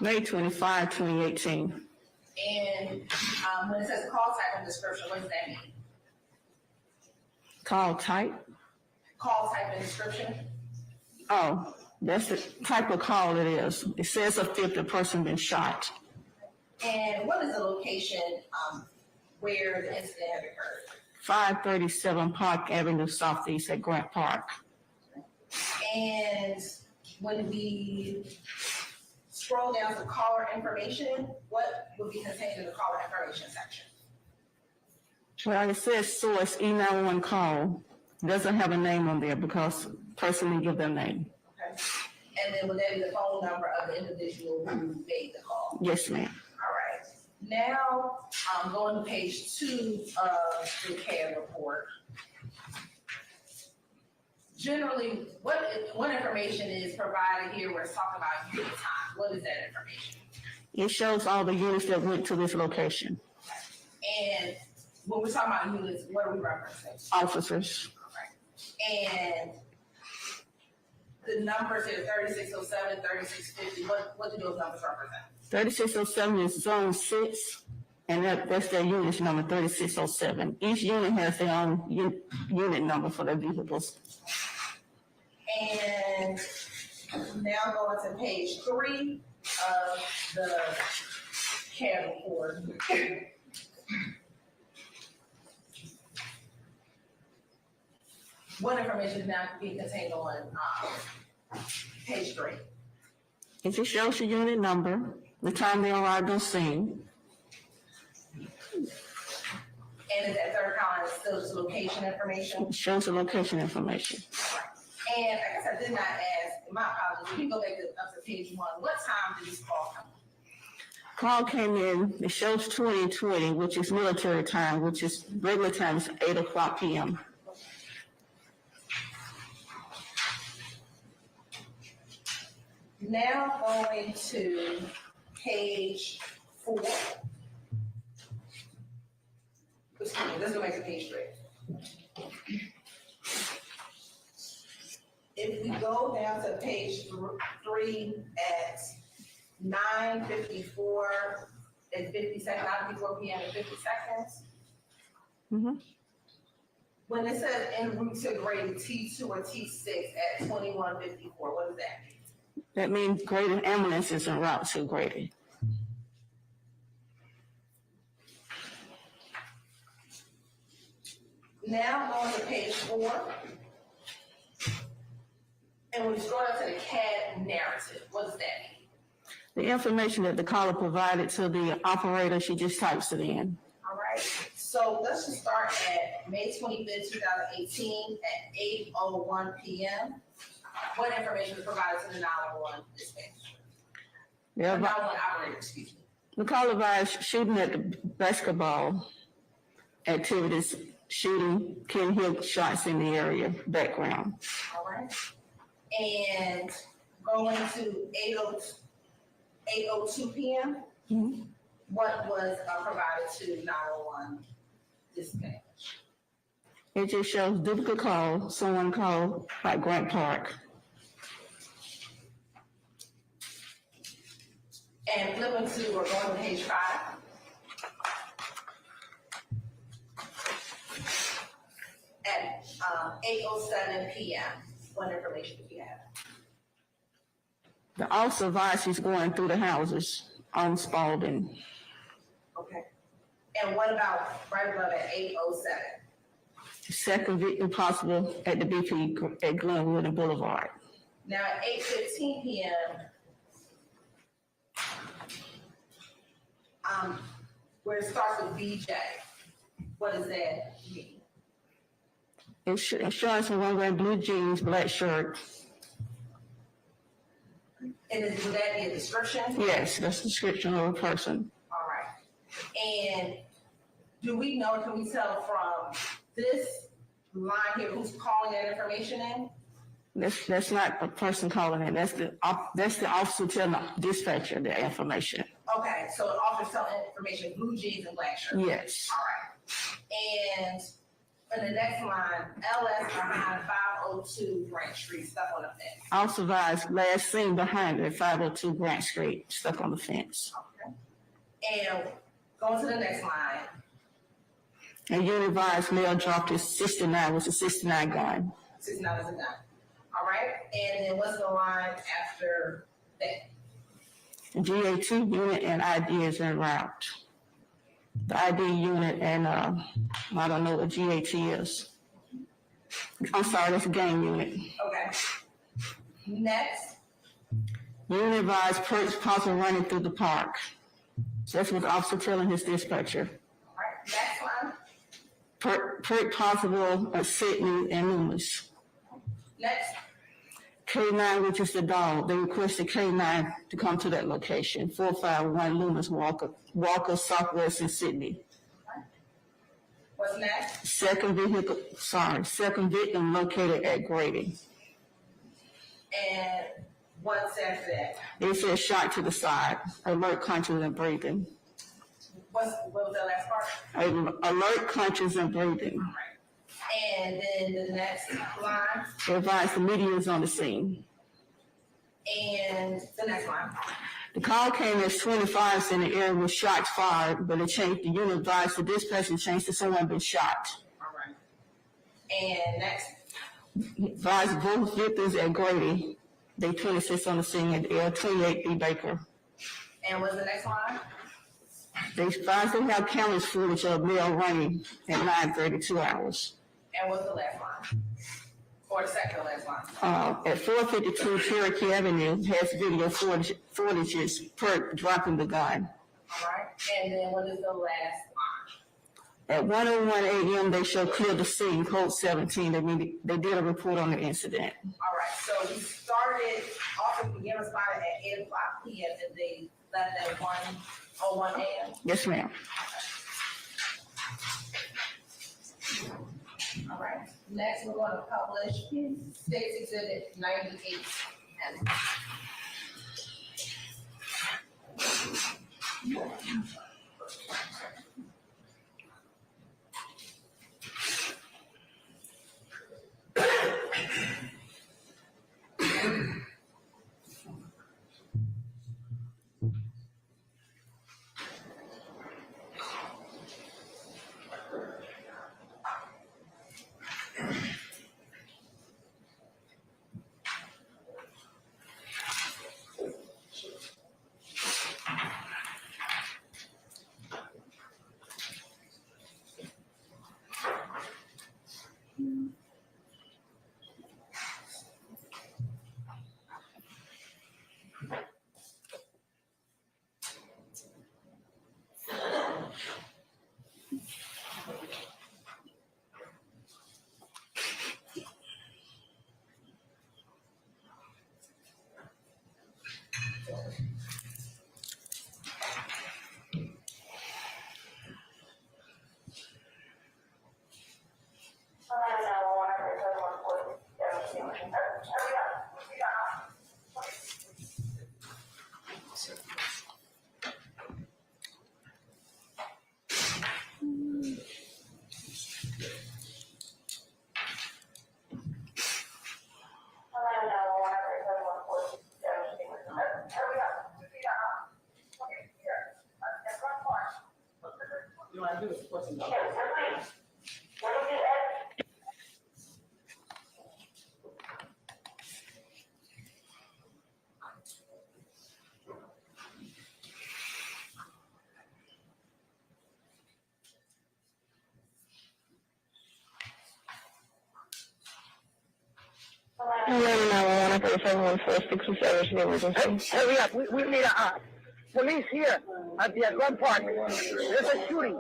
May 25, 2018. And when it says call type and description, what does that mean? Call type? Call type and description? Oh, that's the type of call it is. It says if the person been shot. And what is the location where the incident had occurred? 537 Park Avenue Southeast at Grant Park. And when we scroll down to caller information, what would be contained in the caller information section? Well, it says source E911 call. Doesn't have a name on there because person didn't give their name. Okay. And then would that be the phone number of the individual who made the call? Yes, ma'am. All right. Now, going to page 2 of the CAD report. Generally, what information is provided here where it's talking about unit time? What is that information? It shows all the units that went to this location. And when we're talking about units, what are we referencing? Officers. And the numbers here, 3607, 3650, what do those numbers represent? 3607 is zone 6, and that's their unit number, 3607. Each unit has their own unit number for their vehicles. And now going to page 3 of the CAD report. What information is now being contained on page 3? It just shows your unit number, the time they arrived on scene. And is that third column still just location information? It shows the location information. And I guess I did not ask, my apologies, if you go back up to page 1, what time did this call come? Call came in, it shows 2020, which is military time, which is regular time is 8 o'clock p.m. Now going to page 4. Excuse me, let's go back to page 3. If we go down to page 3 at 9:54 and 50 seconds, 9:54 p.m. and 50 seconds. Mm-hmm. When it says en route to grade T2 or T6 at 21:54, what does that mean? That means graded ambulance is en route to Grady. Now going to page 4. And when you scroll down to the CAD narrative, what does that mean? The information that the caller provided to the operator, she just types it in. All right. So let's just start at May 25th, 2018 at 8:01 p.m. What information was provided to the 911 dispatch? Yeah, 911 operator, excuse me. the caller advised shooting at the basketball activities, shooting, can hear shots in the area, background. All right. And going to 8:02 p.m., mm-hmm. What was provided to 911 dispatch? It just shows difficult call, someone called like Grant Park. And flipping to, or going to page 5. At 8:07 p.m., what information do you have? The officer advised he's going through the houses on Spalding. Okay. And what about right above at 8:07? Second victim possible at the BP at Glenwood and Boulevard. Now at 8:15 p.m., where it starts with BJ, What does that mean? Insurance and one wearing blue jeans, black shirt. And would that be a description? Yes, that's the description of a person. All right. And do we know, can we tell from this line here who's calling that information in? That's not the person calling in. That's the officer telling the dispatcher the information. Okay, so the officer telling information, blue jeans and black shirt. Yes. All right. And in the next line, LS behind 502 Grant Street, stuck on the fence. Also advised, last seen behind at 502 Grant Street, stuck on the fence. Okay. And going to the next line. And unit advised male dropped his 69 with a 69 gun. 69 is a gun. All right. And then what's the line after that? GA2 unit and ID is en route. The ID unit and I don't know what GAT is. I'm sorry, that's a gang unit. Okay. Next. Unit advised Perks possible running through the park. So that's what the officer telling his dispatcher. All right. Next one. Perk possible Sydney and Loomis. Next. K9, which is the dog, they requested K9 to come to that location. 451 Loomis Walker, Southwest in Sydney. What's next? Second victim located at Grady. And what's after that? It says shot to the side, alert, conscious, and breathing. What was that last part? Alert, conscious, and breathing. All right. And then the next line. Advise the media is on the scene. And the next line. The call came as 25 in the area with shots fired, but it changed. The unit advised the dispatcher changed to someone been shot. All right. And next. Advised both victims at Grady. They 26 on the scene at L 28 B Baker. And what's the next line? They advised they have cameras footage of male running at 9:32 hours. And what's the last line? Or the second to last line? At 452 Cherokee Avenue has video footages Perk dropping the gun. All right. And then what is the last line? At 1:01 a.m. they show clear the scene, code 17. They did a report on the incident. All right. So we started, officer began responding at 8 o'clock p.m. and they left at 1:01 a.m. Yes, ma'am. All right. Next, we're going to publish State's Exhibit 98. You want to do it? What's in the Hurry up, we need police here at the Gun Park. There's a shooting.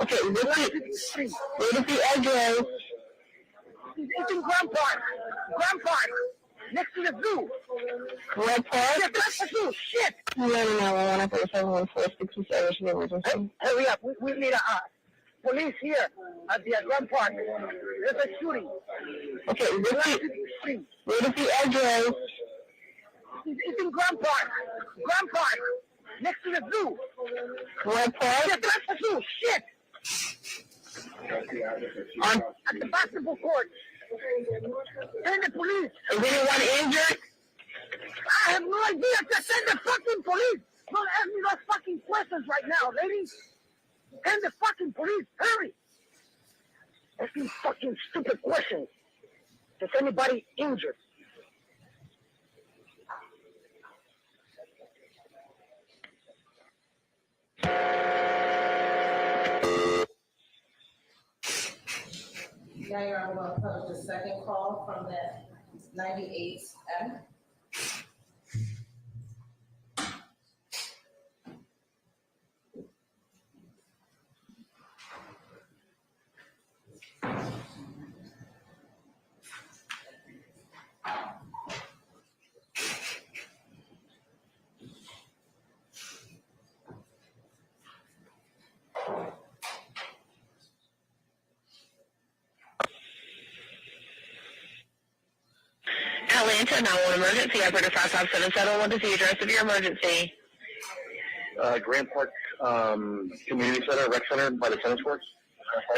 Okay, what is the address? It's in Grand Park. Grand Park. Next to the zoo. Grand Park? Yeah, that's the zoo. Shit. 911 for 714-67 emergency. Hurry up. We need police here at the Grand Park. There's a shooting. Okay, what is the address? It's in Grand Park. Grand Park. Next to the zoo. Grand Park? Yeah, that's the zoo. Shit. At the basketball court. Send the police. Is anyone injured? I have no idea. Just send the fucking police. Don't ask me those fucking questions right now, ladies. Send the fucking police. Hurry. Asking fucking stupid questions. Is anybody injured? Now you're going to publish the second call from the 98M. Atlanta 911 emergency, operator 5577. What is the address of your emergency? Grand Park Community Center, Rec Center by the tennis courts.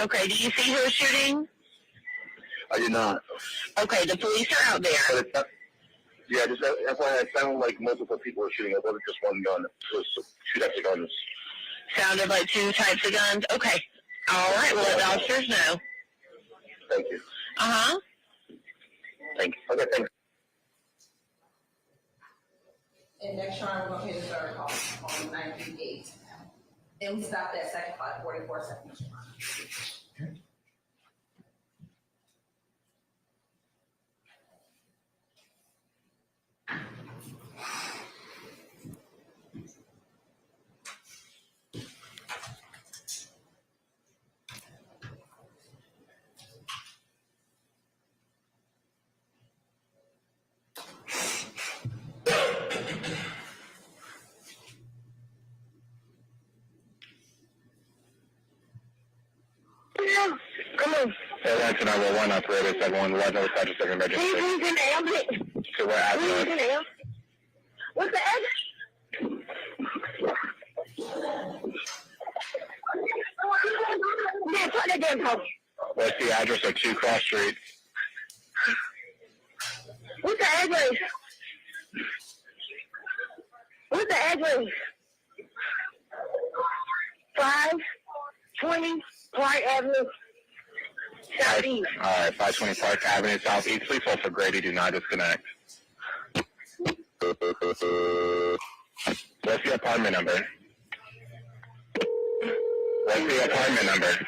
Okay, do you see who is shooting? I did not. Okay, the police are out there. But it's not, yeah, just that's why it sounded like multiple people were shooting. It wasn't just one gun. It was two types of guns. Sounded like two types of guns? Okay. All right, we'll let the officers know. Thank you. Uh-huh. Thank you. Okay, thanks. And next time, we're going to pay the third call on 98. And we stopped that second call at 44 seconds. Come on. Atlanta 911 operator 71 West North Side of emergency. Who's in the ambulance? So we're at Who's in the ambulance? What's the address? Man, put that damn phone. What's the address of 2 Cross Street? What's the address? What's the address? 520 Park Avenue, Southeast. All right, 520 Park Avenue, Southeast. Please hold for Grady. Do not disconnect. What's the apartment number? What's the apartment number?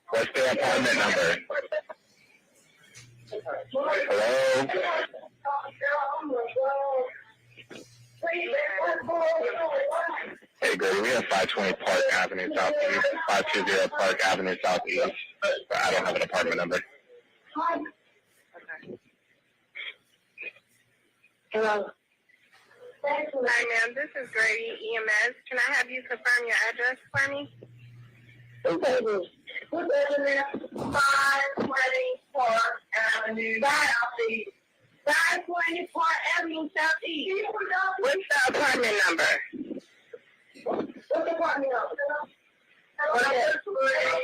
What's the apartment number? Hello? Hey, Grady, we have 520 Park Avenue Southeast, 520 Park Avenue Southeast, but I don't have an apartment number. Hello. Hi, ma'am. This is Grady, EMS. Can I have you confirm your address for me? What's the address? 520 Park Avenue Southeast. 520 Park Avenue Southeast. What's the apartment number? What's the apartment number?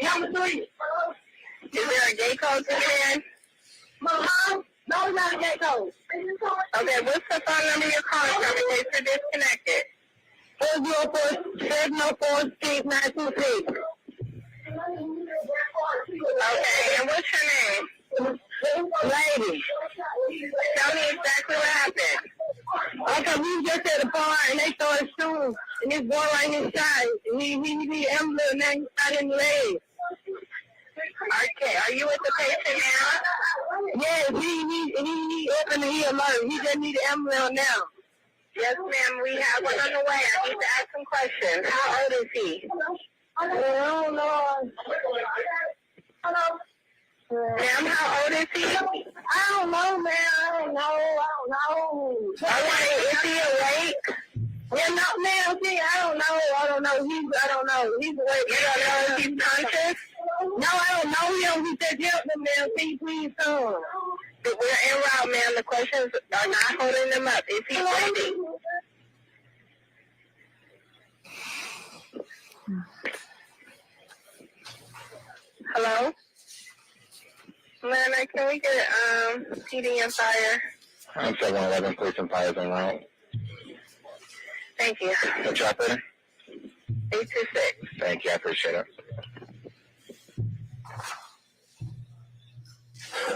Number 3. Is there a gate code to get in? No, it's not a gate code. Okay, what's the phone number you're calling from in case you're disconnected? 404-704-6926. Okay, and what's your name? Lady. Tell me exactly what happened. Okay, we just at a bar and they started shooting, and this boy right inside, and he ambulance and then shot in the leg. Okay, are you with the patient now? Yes, he opened the alert. He just need an ambulance now. Yes, ma'am, we have one on the way. I need to ask some questions. How old is he? I don't know. Ma'am, how old is he? I don't know, man. I don't know. Okay, is he awake? Yeah, no, ma'am, see, I don't know. I don't know. He's awake. You don't know if he's conscious? No, I don't know him. He said, help him, ma'am. See, please come. We're en route, ma'am. The questions are not holding him up. Is he ready? Hello? Lana, can we get PD and fire? I'm 711, police and fire en route. Thank you. What's your operator? 826. Thank you, I appreciate it.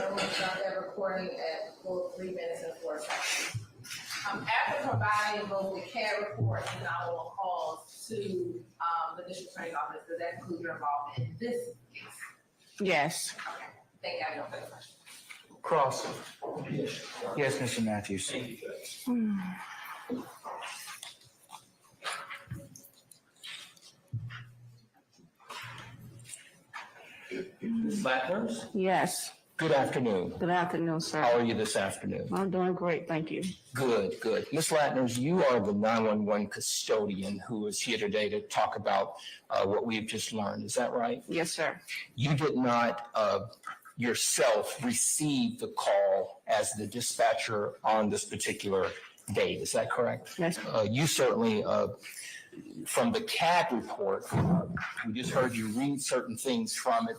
We'll start that recording at 3 minutes and 4 seconds. After providing both the CAD report and 911 calls to the district attorney's office, does that include your involvement in this case? Yes. Okay. Thank you. I have no further questions. Cross. Yes, Mr. Matthews. Ms. Lackners? Yes. Good afternoon. Good afternoon, sir. How are you this afternoon? I'm doing great, thank you. Good, good. Ms. Lackners, you are the 911 custodian who is here today to talk about what we've just learned. Is that right? Yes, sir. You did not yourself receive the call as the dispatcher on this particular date. Is that correct? Yes. You certainly, from the CAD report, we just heard you read certain things from it.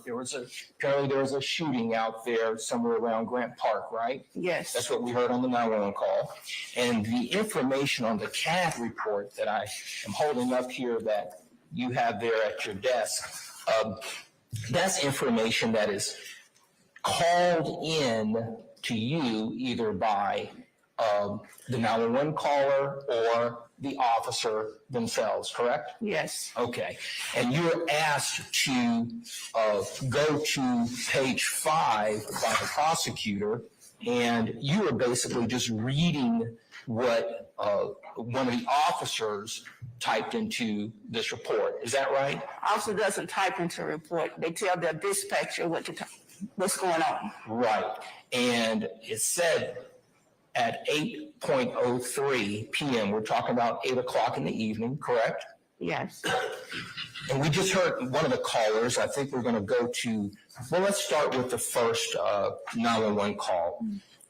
Apparently there was a shooting out there somewhere around Grant Park, right? Yes. That's what we heard on the 911 call. And the information on the CAD report that I am holding up here that you have there at your desk, that's information that is called in to you either by the 911 caller or the officer themselves, correct? Yes. Okay. And you're asked to go to page 5 by the prosecutor, and you are basically just reading what one of the officers typed into this report. Is that right? Officer doesn't type into a report. They tell their dispatcher what's going on. Right. And it said at 8:03 p.m., we're talking about 8 o'clock in the evening, correct? Yes. And we just heard one of the callers. I think we're going to go to, well, let's start with the first 911 call.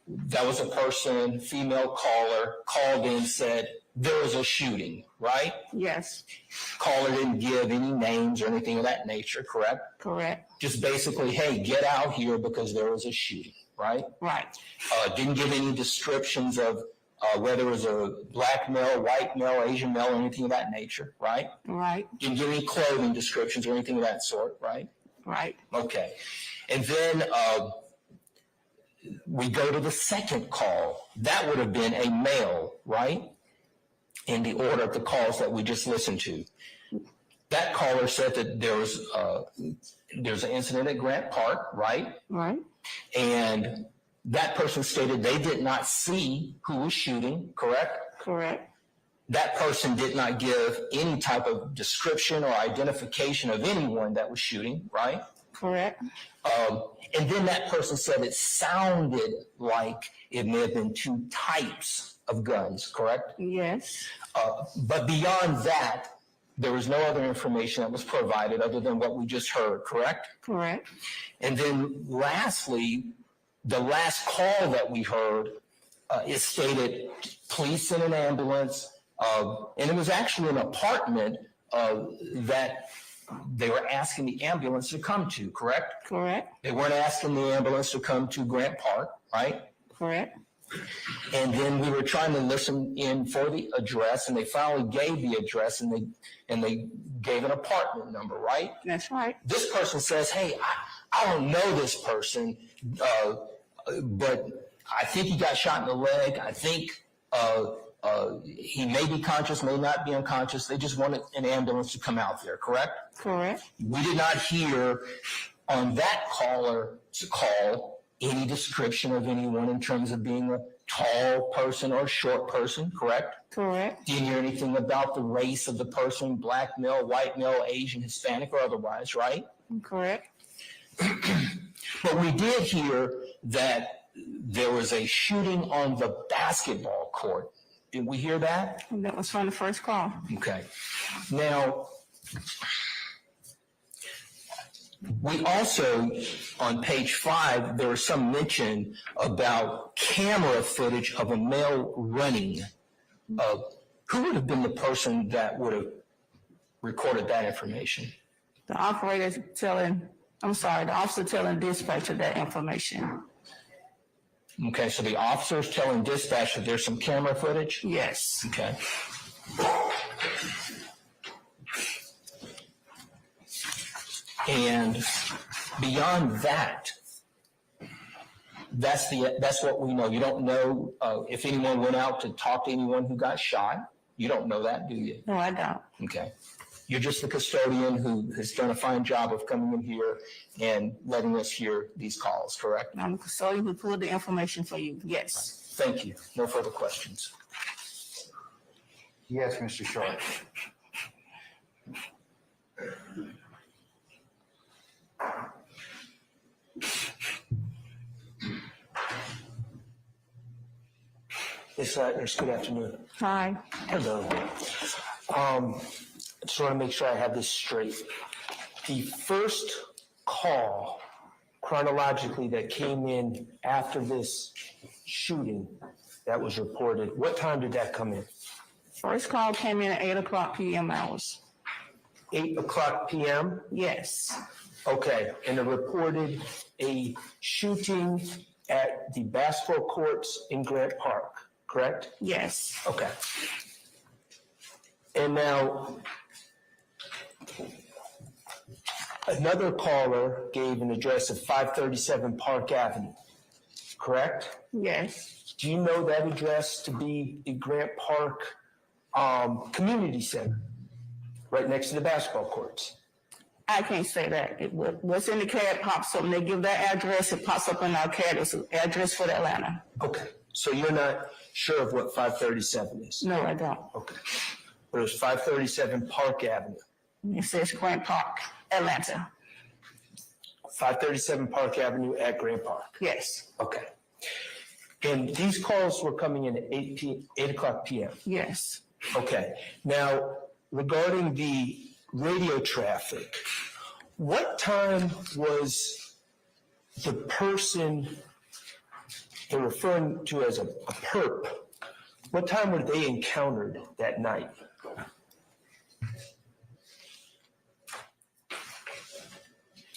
That was a person, female caller, called in, said there was a shooting, right? Yes. Caller didn't give any names or anything of that nature, correct? Correct. Just basically, hey, get out here because there was a shooting, right? Right. Didn't give any descriptions of whether it was a black male, white male, Asian male, or anything of that nature, right? Right. Didn't give any clothing descriptions or anything of that sort, right? Right. Okay. And then we go to the second call. That would have been a male, right? In the order of the calls that we just listened to. That caller said that there's an incident at Grant Park, right? Right. And that person stated they did not see who was shooting, correct? Correct. That person did not give any type of description or identification of anyone that was shooting, right? Correct. And then that person said it sounded like it may have been two types of guns, correct? Yes. But beyond that, there was no other information that was provided other than what we just heard, correct? Correct. And then lastly, the last call that we heard, it stated, please send an ambulance. And it was actually an apartment that they were asking the ambulance to come to, correct? Correct. They weren't asking the ambulance to come to Grant Park, right? Correct. And then we were trying to listen in for the address, and they finally gave the address, and they gave an apartment number, right? That's right. This person says, hey, I don't know this person, but I think he got shot in the leg. I think he may be conscious, may not be unconscious. They just wanted an ambulance to come out there, correct? Correct. We did not hear on that caller's call any description of anyone in terms of being tall person or short person, correct? Correct. Do you hear anything about the race of the person, black male, white male, Asian, Hispanic, or otherwise, right? Correct. But we did hear that there was a shooting on the basketball court. Did we hear that? That was from the first call. Okay. Now, we also, on page 5, there was some mention about camera footage of a male running. Who would have been the person that would have recorded that information? The officer telling dispatcher that information. Okay, so the officer's telling dispatch that there's some camera footage? Yes. Okay. And beyond that, that's what we know. You don't know if anyone went out to talk to anyone who got shot. You don't know that, do you? No, I don't. Okay. You're just the custodian who has done a fine job of coming in here and letting us hear these calls, correct? I'm the custodian who pulled the information for you, yes. Thank you. No further questions. Yes, Mr. Short. Yes, nurse, good afternoon. Hi. Hello. I just want to make sure I have this straight. The first call chronologically that came in after this shooting that was reported, what time did that come in? First call came in at 8:00 p.m. hours. 8:00 p.m.? Yes. Okay, and it reported a shooting at the basketball courts in Grant Park, correct? Yes. Okay. And now, another caller gave an address of 537 Park Avenue, correct? Yes. Do you know that address to be the Grant Park Community Center, right next to the basketball courts? I can't say that. What's in the CAD pops up, and they give that address, it pops up in our CAD. It's an address for the Atlanta. Okay, so you're not sure of what 537 is? No, I don't. Okay. But it was 537 Park Avenue. It says Grant Park, Atlanta. 537 Park Avenue at Grant Park? Yes. Okay. And these calls were coming in at 8:00 p.m.? Yes. Okay. Now, regarding the radio traffic, what time was the person they're referring to as a perp, what time were they encountered that night?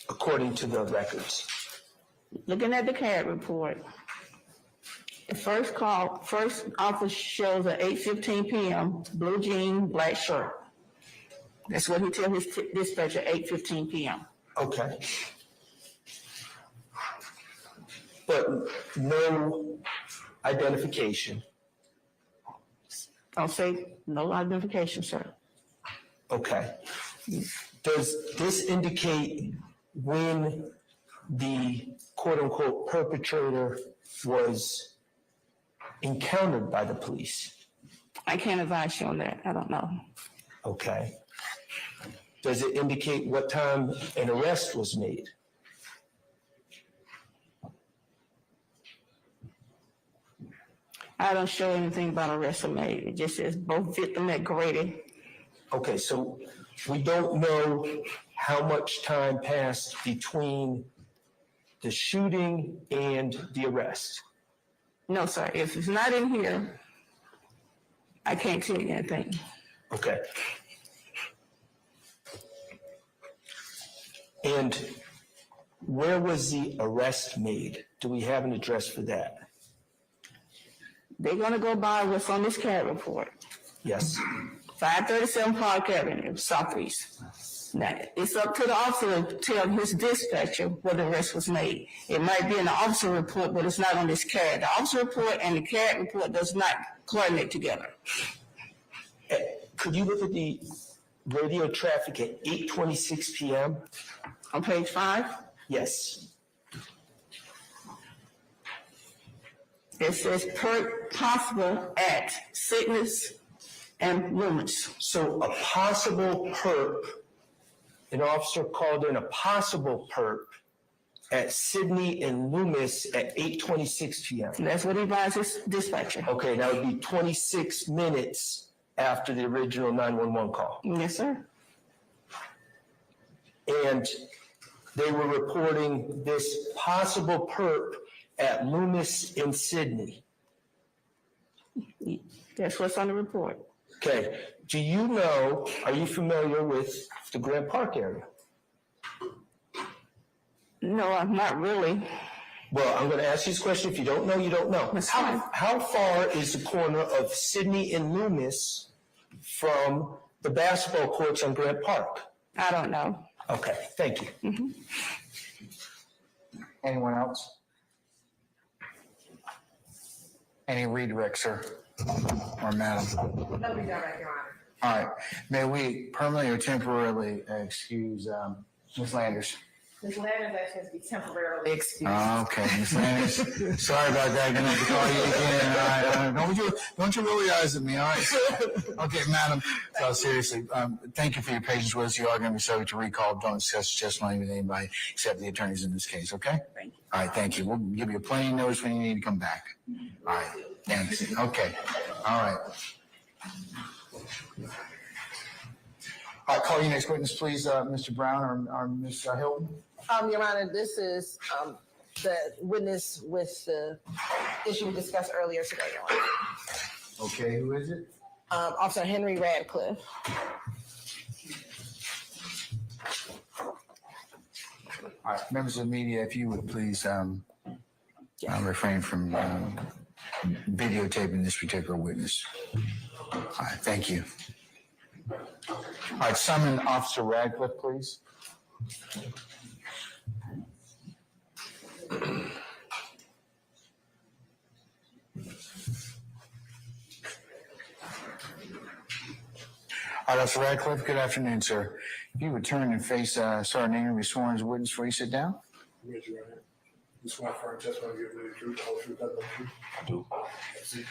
According to the records. Looking at the CAD report, the first officer shows at 8:15 p.m., blue jean, black shirt. That's what he tells his dispatcher, 8:15 p.m. Okay. But no identification. I'll say no identification, sir. Okay. Does this indicate when the quote-unquote perpetrator was encountered by the police? I can't advise you on that. I don't know. Okay. Does it indicate what time an arrest was made? I don't show anything about arrest or made. It just says both victim at Grady. Okay, so we don't know how much time passed between the shooting and the arrest? No, sir. If it's not in here, I can't tell you anything. Okay. And where was the arrest made? Do we have an address for that? They're going to go by what's on this CAD report. Yes. 537 Park Avenue, Southeast. Now, it's up to the officer to tell his dispatcher where the arrest was made. It might be in the officer report, but it's not on this CAD. The officer report and the CAD report does not coordinate together. Could you look at the radio traffic at 8:26 p.m.? On page 5? Yes. It says per possible at Sickness and Loomis. So a possible perp, an officer called in a possible perp at Sydney and Loomis at 8:26 p.m. That's what he advises dispatcher. Okay, that would be 26 minutes after the original 911 call. Yes, sir. And they were reporting this possible perp at Loomis and Sydney. That's what's on the report. Okay, do you know, are you familiar with the Grant Park area? No, I'm not really. Well, I'm going to ask you this question. If you don't know, you don't know. How far is the corner of Sydney and Loomis from the basketball courts on Grant Park? I don't know. Okay, thank you. Mm-hmm. Anyone else? Any redirect, sir? Or madam? No redirect, Your Honor. All right. May we permanently or temporarily excuse Ms. Landers? Ms. Landers actually has to be temporarily excused. Okay, Ms. Landers. Sorry about that. Gonna have to call you again. All right. Don't you roll your eyes at me, all right? Okay, madam. So seriously, thank you for your patience with us. You are going to be subject to recall. Don't discuss testimony with anybody except the attorneys in this case, okay? Thank you. All right, thank you. We'll give you a plain notice when you need to come back. All right, thanks. Okay, all right. All right, call your next witness, please, Mr. Brown or Ms. Hilton. Your Honor, this is the witness with the issue we discussed earlier today, Your Honor. Okay, who is it? Officer Henry Radcliffe. All right, members of the media, if you would please refrain from videotaping this particular witness. All right, thank you. All right, summon Officer Radcliffe, please. All right, Officer Radcliffe, good afternoon, sir. If you would turn and face Sergeant Ingram, be sworn as a witness before you sit down. Raise your right hand. You swear firm testimony to give the truth, the whole truth, nothing but the truth? I do. See.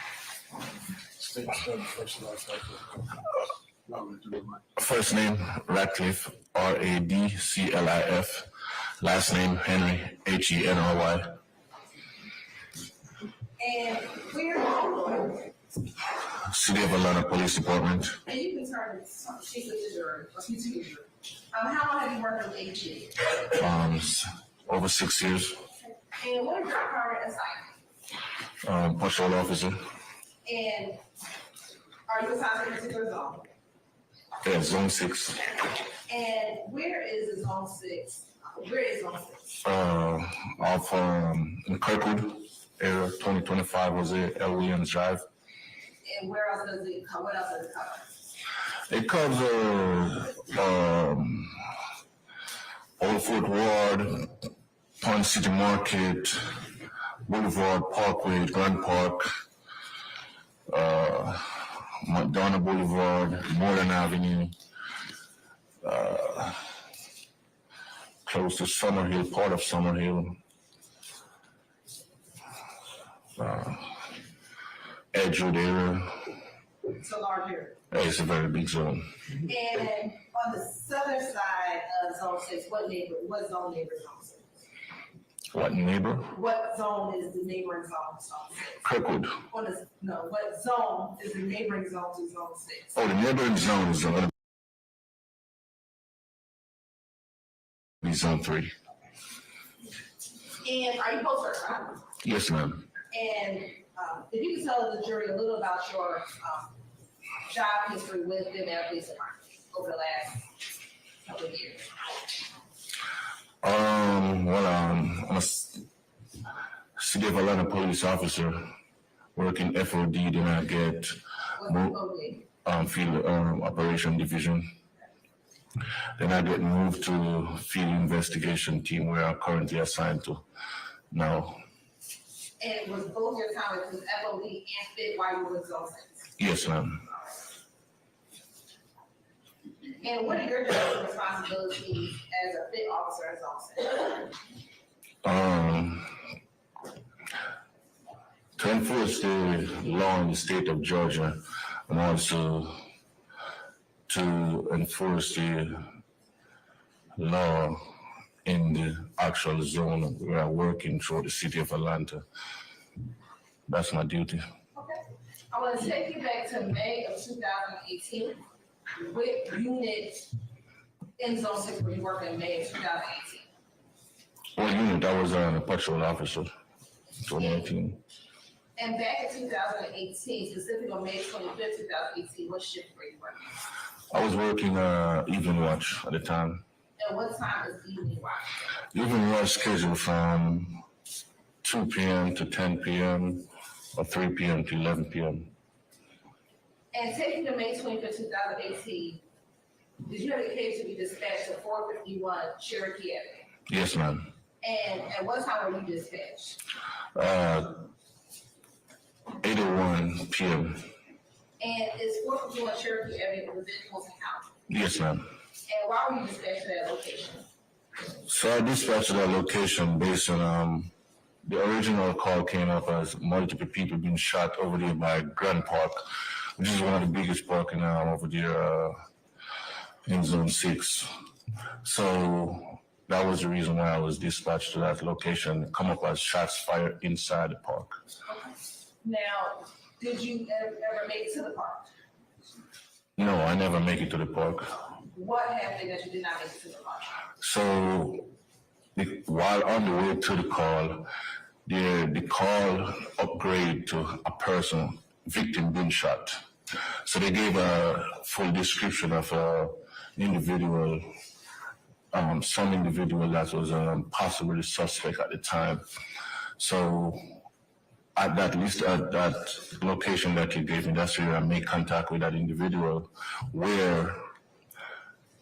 State the spelling first and last name. First name, Radcliffe, Radcliffe. Last name, Henry, Henry. And where are you? City of Atlanta Police Department. And you can turn this sheet with the jury, or speak to the jury. How long have you worked with AG? Over 6 years. And what is your current assignment? Patrol officer. And are you assigned to a particular zone? Yeah, Zone 6. And where is the Zone 6? Where is Zone 6? Off in Kirkwood area, 2025 was it, L. Williams Drive. And where else does it cover? What else does it cover? It covers Old Fort Ward, Pond City Market, Boulevard, Parkway, Grand Park, McDonough Boulevard, Modern Avenue, close to Summerhill, part of Summerhill, Edgewood area. It's a large area. It's a very big zone. And on the southern side of Zone 6, what zone neighbors Zone 6? What neighbor? What zone is the neighboring zone to Zone 6? Kirkwood. What zone is the neighboring zone to Zone 6? Oh, the neighboring zone is going to be Zone 3. And are you post certified? Yes, ma'am. And if you can tell the jury a little about your job history with the Atlanta Police Department over the last couple of years. I'm a City of Atlanta police officer working FOD, then I get field operation division. Then I get moved to field investigation team where I'm currently assigned to now. And was both your time with FOD and FIT while you were with Zone 6? Yes, ma'am. And what are your jobs and responsibilities as a FIT officer at Zone 6? To enforce the law in the state of Georgia, and also to enforce the law in the actual zone we are working through the city of Atlanta. That's my duty. Okay. I want to take you back to May of 2018. What unit in Zone 6 were you working in May of 2018? What unit? I was a patrol officer, 2018. And back in 2018, specifically on May 25th, 2018, what shift were you working? I was working evening watch at the time. And what time is evening watch? Evening watch schedule from 2 p.m. to 10 p.m. or 3 p.m. to 11 p.m. And taking to May 25th, 2018, did you have the case to be dispatched to 451 Cherokee Avenue? Yes, ma'am. And at what time were you dispatched? 8:01 p.m. And is 451 Cherokee Avenue within Fulton County? Yes, ma'am. And why were you dispatched to that location? So I dispatched to that location based on the original call came up as multiple people being shot over there by Grand Park, which is one of the biggest parking over there in Zone 6. So that was the reason why I was dispatched to that location, come up as shots fired inside the park. Okay. Now, did you ever make it to the park? No, I never make it to the park. What happened that you did not make it to the park? So while on the way to the call, the call upgrade to a person, victim being shot. So they gave a full description of individual, some individual that was possibly suspect at the time. So at that location that you gave me, that's where I made contact with that individual, where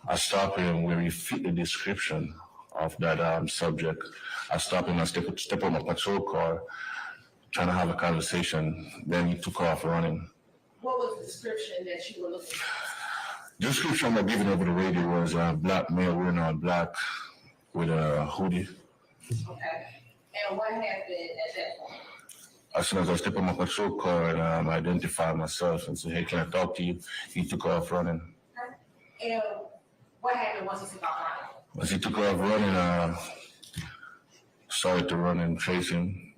I stopped him where he fit the description of that subject. I stopped him and step on my patrol car, trying to have a conversation. Then he took off running. What was the description that you were looking for? The description that given over the radio was a black male wearing all black with a hoodie. Okay. And what happened at that point? As soon as I stepped on my patrol car and identified myself and said, "Hey, can I talk to you?" He took off running. Okay. And what happened once he took off running? As he took off running, started to run and chase him.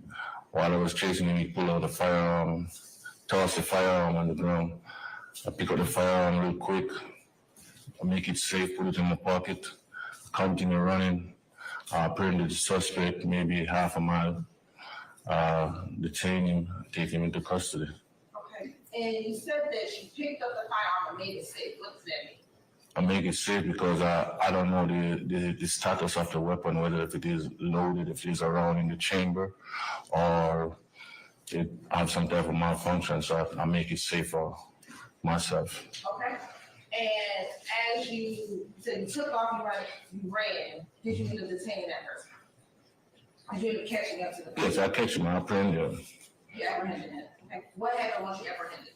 While I was chasing him, he pulled out a firearm, tossed the firearm on the ground. I pick up the firearm real quick, I make it safe, put it in my pocket, continue running, apprehended the suspect maybe half a mile, detain him, take him into custody. Okay. And you said that you picked up the firearm and made it safe. What does that mean? I make it safe because I don't know the status of the weapon, whether if it is loaded, if it is around in the chamber, or it has some type of malfunction, so I make it safe for myself. Okay. And as you said, you took off, you ran, did you end up detaining that person? Did you end up catching up to the person? Yes, I catch him, I apprehend him. You apprehended him. Okay. What happened once you apprehended him?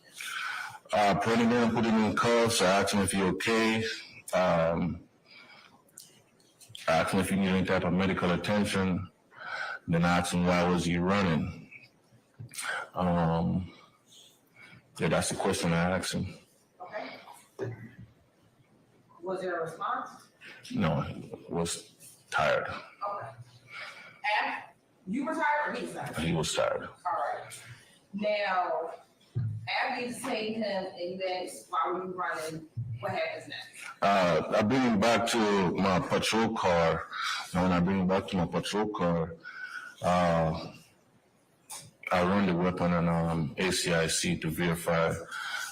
I apprehended him, put him in cuffs, I asked him if he okay. I asked him if he needed any type of medical attention. Then I asked him why was he running. Yeah, that's the question I asked him. Okay. Was there a response? No, he was tired. Okay. And you were tired or he was tired? He was tired. All right. Now, after you detained him and you asked why were you running, what happens next? I bring him back to my patrol car. And when I bring him back to my patrol car, I run the weapon on ACIC to verify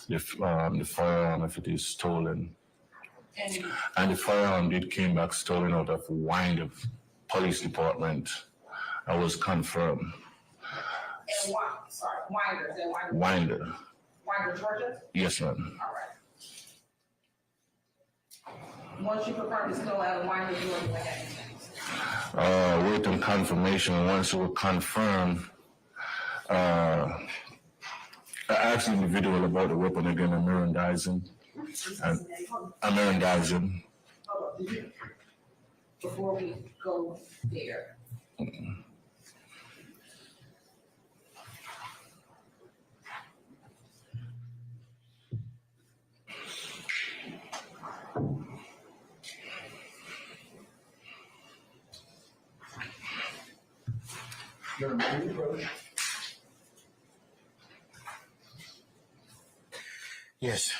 the firearm if it is stolen. And the firearm came back stolen out of Winder Police Department. I was confirmed. And Winder, is that Winder? Winder. Winder, Georgia? Yes, ma'am. All right. Once you confirm it's still out of Winder, Georgia, what happens next? Wait on confirmation. Once it was confirmed, I asked the individual about the weapon again, I'm Mirandizing. Before we go there. Yes.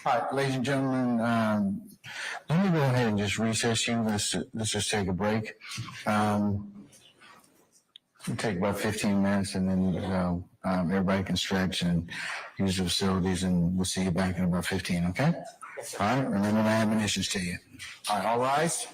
All right, ladies and gentlemen, let me go ahead and just recess you. Let's just take a break. It'll take about 15 minutes, and then everybody can stretch and use the facilities, and we'll see you back in about 15, okay? All right, remember my admonitions to you. All right, all rise.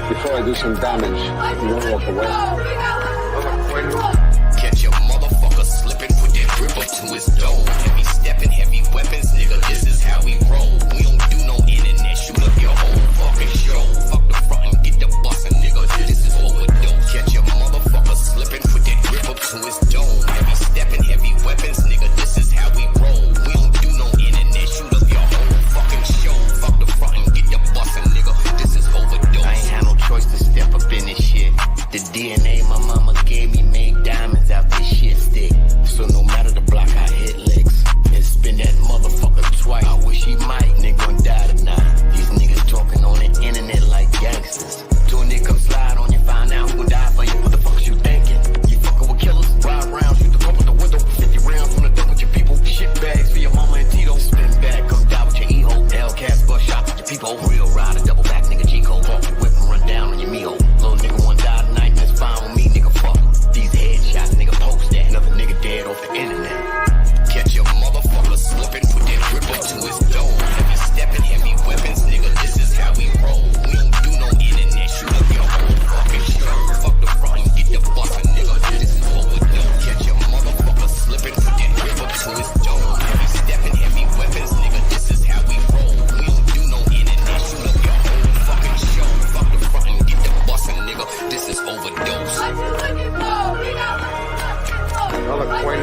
Before I do some damage, you won't walk away. Catch a motherfucker slipping, put that grip up to his dome. Heavy stepping, heavy weapons, nigga, this is how we roll. We don't do no internet, shoot up your whole fucking show. Fuck the front and get the bustin', nigga, this is overdose. Catch a motherfucker slipping, put that grip up to his dome. Heavy stepping, heavy weapons, nigga, this is how we roll. We don't do no internet, shoot up your whole fucking show. Fuck the front and get the bustin', nigga, this is overdose. I ain't had no choice to step up in this shit. The DNA my mama gave me made diamonds out this shit stick. So no matter the block, I hit licks and spin that motherfucker twice. I wish he might, nigga gon' die tonight. These niggas talking on the internet like gangsters. Till a nigga come slide on you, find out who gon' die for you. What the fuck is you thinking? You fucking with killers? Ride around, shoot the pump with the window. 50 rounds from the dump with your people. Shit bags for your mama and Tito. Spin back, come die with your E-ho. Hellcats, bust shots with your people. Real rider, double back, nigga G-Code. Walk your whip and run down on your me-ho. Little nigga wanna die tonight, and it's fine with me, nigga, fuck. These headshots, nigga, post that. Another nigga dead off the internet. Catch your motherfucker slipping, put that grip up to his dome. Heavy stepping, heavy weapons, nigga, this is how we roll. We don't do no internet, shoot up your whole fucking show. Fuck the front and get the bustin', nigga, this is what we do. Catch your motherfucker slipping, put that grip up to his dome. Heavy stepping, heavy weapons, nigga, this is how we roll. We don't do no internet, shoot up your whole fucking show. Fuck the front and get the bustin', nigga, this is overdose. Another coin